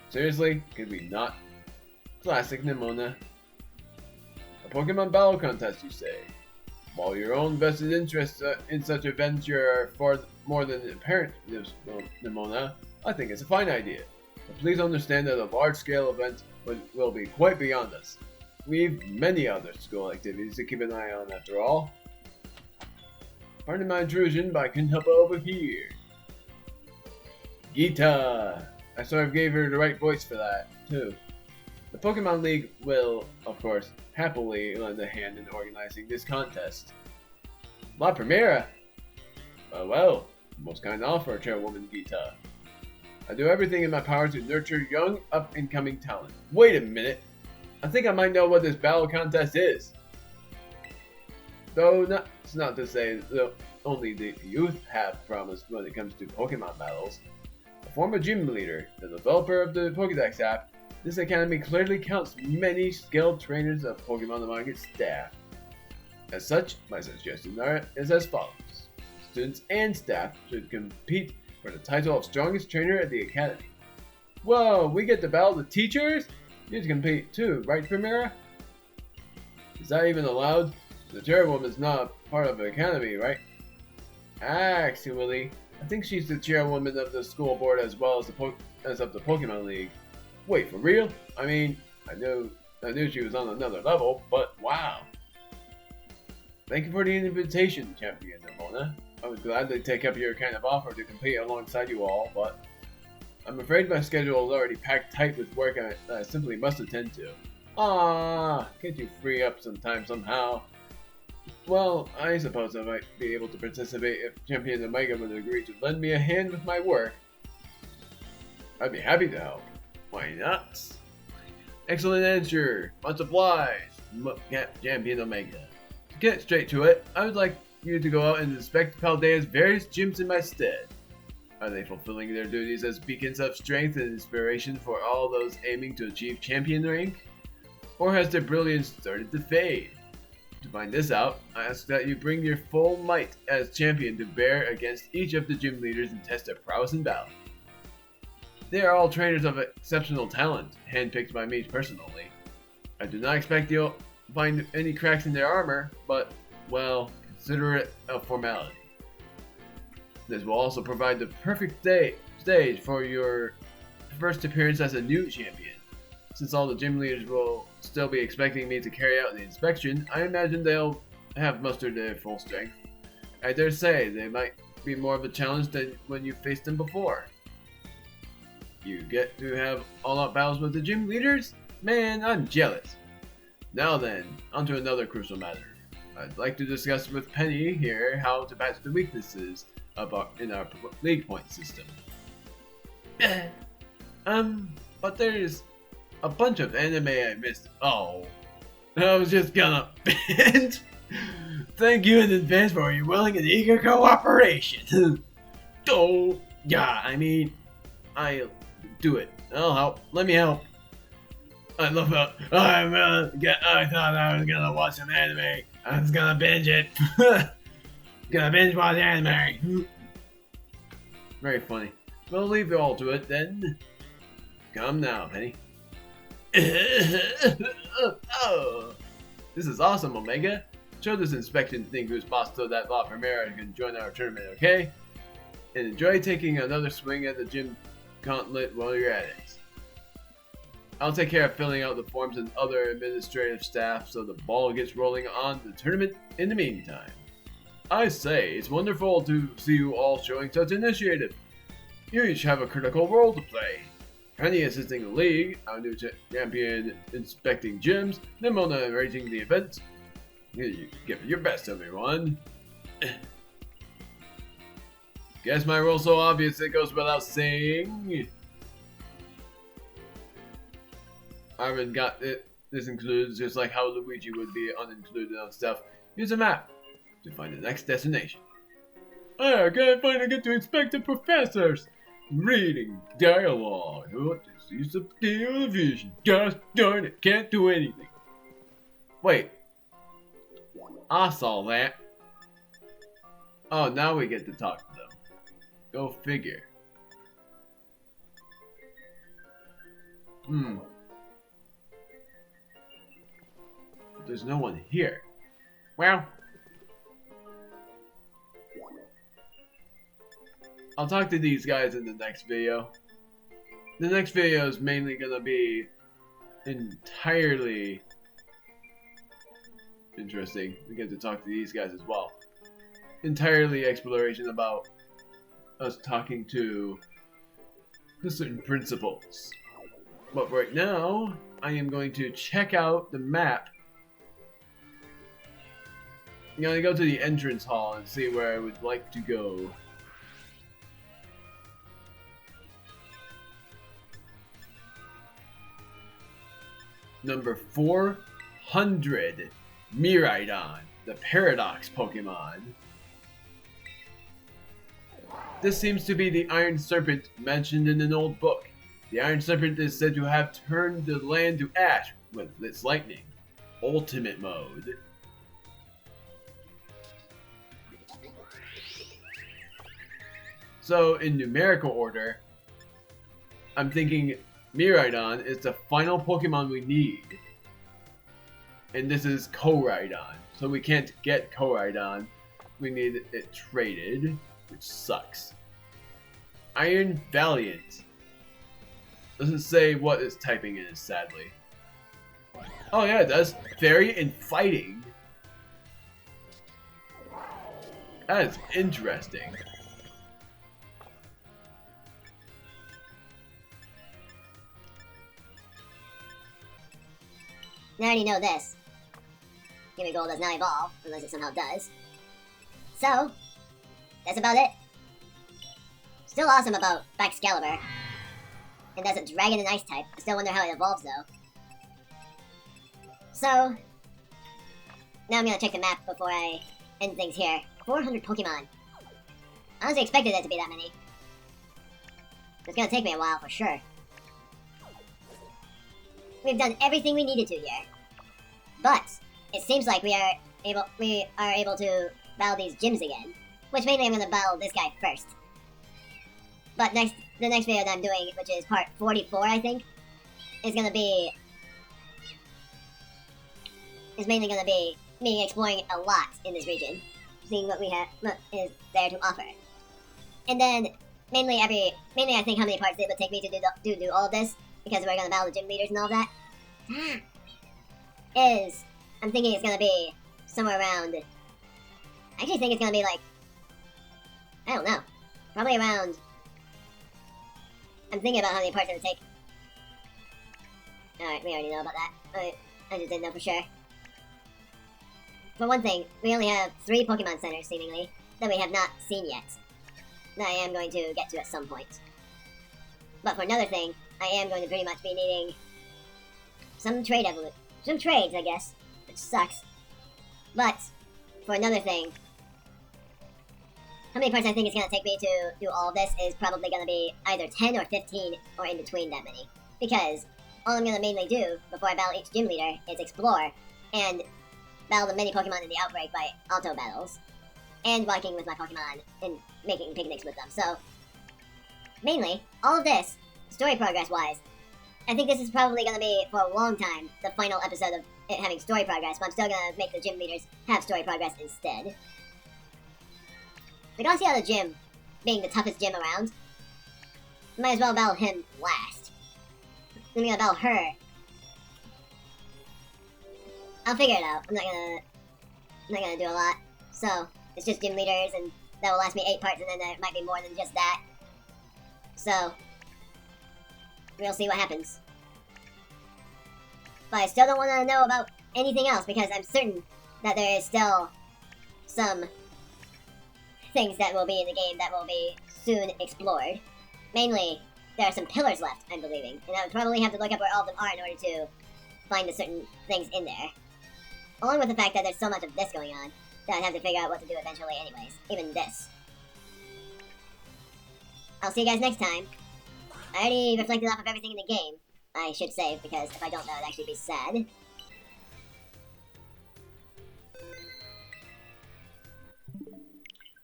S1: Seriously, could we not? Classic Nimona. A Pokemon battle contest, you say? While your own vested interests in such a venture are far more than apparent, Nimona, I think it's a fine idea. But please understand that a large-scale event will be quite beyond us. We've many other school activities to keep an eye on after all. Pardon my intrusion, but I couldn't help it over here. Geeta! I sort of gave her the right voice for that, too. The Pokemon League will, of course, happily lend a hand in organizing this contest. La Primera! Well, most kind offer, Chairwoman Geeta. I do everything in my power to nurture young, up-and-coming talent. Wait a minute! I think I might know what this battle contest is. Though it's not to say that only the youth have promise when it comes to Pokemon battles. A former gym leader, the developer of the Pokédex app, this academy clearly counts many skilled trainers of Pokemon among its staff. As such, my suggestion is as follows. Students and staff should compete for the title of strongest trainer at the academy. Whoa, we get to battle the teachers? You compete too, right, Primera? Is that even allowed? The chairwoman's not part of the academy, right? Actually, I think she's the chairwoman of the school board as well as of the Pokemon League. Wait, for real? I mean, I knew she was on another level, but wow. Thank you for the invitation, Champion Nimona. I would gladly take up your kind of offer to compete alongside you all, but I'm afraid my schedule is already packed tight with work that I simply must attend to. Can't you free up some time somehow? Well, I suppose I might be able to participate if Champion Omega would agree to lend me a hand with my work. I'd be happy to help. Why not? Excellent answer. Much obliged, Champion Omega. To get straight to it, I would like you to go out and inspect Paldea's various gyms in my stead. Are they fulfilling their duties as beacons of strength and inspiration for all those aiming to achieve champion rank? Or has their brilliance started to fade? To find this out, I ask that you bring your full might as champion to bear against each of the gym leaders and test their prowess in battle. They are all trainers of exceptional talent, handpicked by me personally. I do not expect you'll find any cracks in their armor, but, well, consider it a formality. This will also provide the perfect stage for your first appearance as a new champion. Since all the gym leaders will still be expecting me to carry out the inspection, I imagine they'll have mustered their full strength. I dare say they might be more of a challenge than when you faced them before. You get to have all-out battles with the gym leaders? Man, I'm jealous. Now then, onto another crucial matter. I'd like to discuss with Penny here how to patch the weaknesses in our league point system. But there's a bunch of anime I missed. Oh, I was just gonna binge. Thank you in advance for your willing and eager cooperation. Oh, yeah, I mean, I'll do it. I'll help. Let me help. I love how I thought I was gonna watch some anime. I was gonna binge it. Gonna binge watch anime. Very funny. We'll leave you all to it then. Come now, Penny. Oh, this is awesome, Omega. Show this inspection thing who's boss so that La Primera can join our tournament, okay? And enjoy taking another swing at the gym gauntlet while you're at it. I'll take care of filling out the forms and other administrative staff so the ball gets rolling on the tournament in the meantime. I say, it's wonderful to see you all showing such initiative. You each have a critical role to play. Penny assisting the league, our new champion inspecting gyms, Nimona arranging the events. You give it your best, everyone. Guess my role's so obvious it goes without saying. Arvin got it. This includes just like how Luigi would be unincluded on stuff. Use a map to find the next destination. I gotta finally get to inspect the professors. Reading dialogue. What is this television? Gosh darn it, can't do anything. Wait. I saw that. Oh, now we get to talk to them. Go figure. But there's no one here. Well, I'll talk to these guys in the next video. The next video is mainly gonna be entirely interesting. We get to talk to these guys as well. Entirely exploration about us talking to the certain principals. But right now, I am going to check out the map. I'm gonna go to the entrance hall and see where I would like to go. Number 400, Miraidon, the Paradox Pokemon. This seems to be the Iron Serpent mentioned in an old book. The Iron Serpent is said to have turned the land to ash with its lightning. Ultimate mode. So, in numerical order, I'm thinking Miraidon is the final Pokemon we need. And this is Koraidon. So we can't get Koraidon. We need it traded, which sucks. Iron Valiant. Doesn't say what its typing is, sadly. Oh yeah, it does. Fairy and Fighting. That is interesting.
S2: I already know this. Gimme Gold does not evolve, unless it somehow does. So, that's about it. Still awesome about Excalibur. And that's a Dragon and Ice type. I still wonder how it evolves though. So, now I'm gonna check the map before I end things here. 400 Pokemon. I honestly expected it to be that many. It's gonna take me a while for sure. We've done everything we needed to here. But it seems like we are able to battle these gyms again. Which mainly I'm gonna battle this guy first. But the next video that I'm doing, which is part 44 I think, is mainly gonna be me exploring a lot in this region. Seeing what is there to offer. And then mainly I think how many parts it would take me to do all of this, because we're gonna battle the gym leaders and all that, is, I'm thinking it's gonna be somewhere around, I actually think it's gonna be like, I don't know, probably around, I'm thinking about how many parts it would take. Alright, we already know about that. I just didn't know for sure. For one thing, we only have 3 Pokemon Centers, seemingly, that we have not seen yet. That I am going to get to at some point. But for another thing, I am going to pretty much be needing some trades, I guess, which sucks. But for another thing, how many parts I think it's going to take me to do all of this is probably going to be either 10 or 15 or in between that many. Because all I'm going to mainly do before I battle each gym leader is explore and battle the many Pokemon in the outbreak by auto battles. And walking with my Pokemon and making picnics with them. So, mainly, all of this, story progress wise, I think this is probably going to be, for a long time, the final episode of it having story progress, but I'm still going to make the gym leaders have story progress instead. We don't see how the gym, being the toughest gym around, might as well battle him last. I'm going to battle her. I'll figure it out. I'm not gonna do a lot. So, it's just gym leaders, and that will last me 8 parts, and then there might be more than just that. So, we'll see what happens. But I still don't want to know about anything else, because I'm certain that there is still some things that will be in the game that will be soon explored. Mainly, there are some pillars left, I'm believing, and I would probably have to look up where all of them are in order to find the certain things in there. Along with the fact that there's so much of this going on, that I'd have to figure out what to do eventually anyways. Even this. I'll see you guys next time. I already reflected off of everything in the game. I should save, because if I don't, that would actually be sad.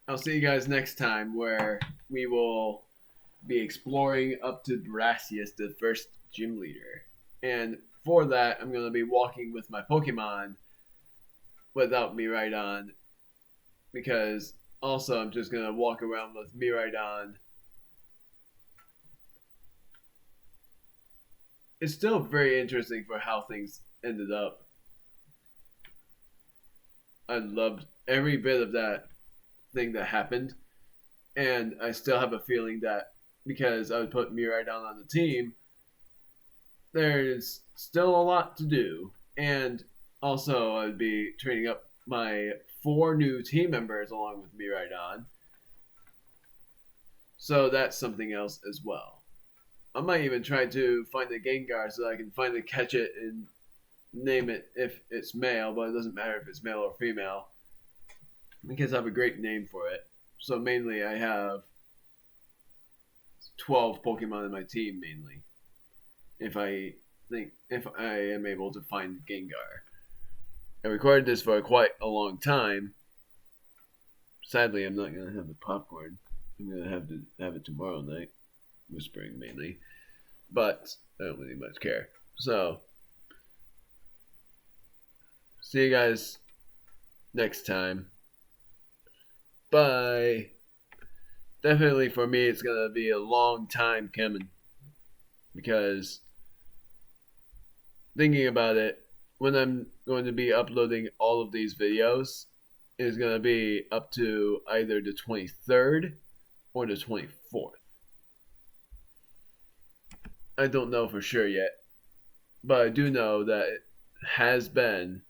S1: I'll see you guys next time, where we will be exploring up to Brassius, the first gym leader. And for that, I'm going to be walking with my Pokemon without Miraidon, because also I'm just going to walk around with Miraidon. It's still very interesting for how things ended up. I loved every bit of that thing that happened, and I still have a feeling that because I would put Miraidon on the team, there's still a lot to do. And also, I'd be training up my 4 new team members along with Miraidon. So that's something else as well. I might even try to find a Gengar so that I can finally catch it and name it if it's male, but it doesn't matter if it's male or female, because I have a great name for it. So mainly I have 12 Pokemon in my team, mainly. If I am able to find Gengar. I recorded this for quite a long time. Sadly, I'm not going to have the popcorn. I'm going to have it tomorrow night. Whispering mainly. But I don't really much care. So, see you guys next time. Bye. Definitely for me, it's going to be a long time coming. Because thinking about it, when I'm going to be uploading all of these videos, is going to be up to either the 23rd or the 24th. I don't know for sure yet, but I do know that it has been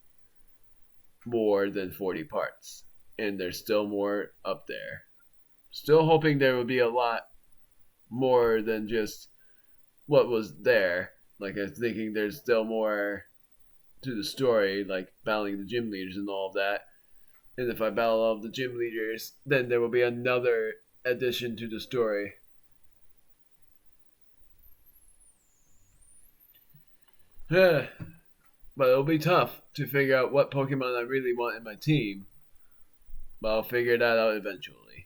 S1: more than 40 parts, and there's still more up there. Still hoping there will be a lot more than just what was there. Like, I was thinking there's still more to the story, like battling the gym leaders and all of that. And if I battle all of the gym leaders, then there will be another addition to the story. But it'll be tough to figure out what Pokemon I really want in my team. But I'll figure that out eventually.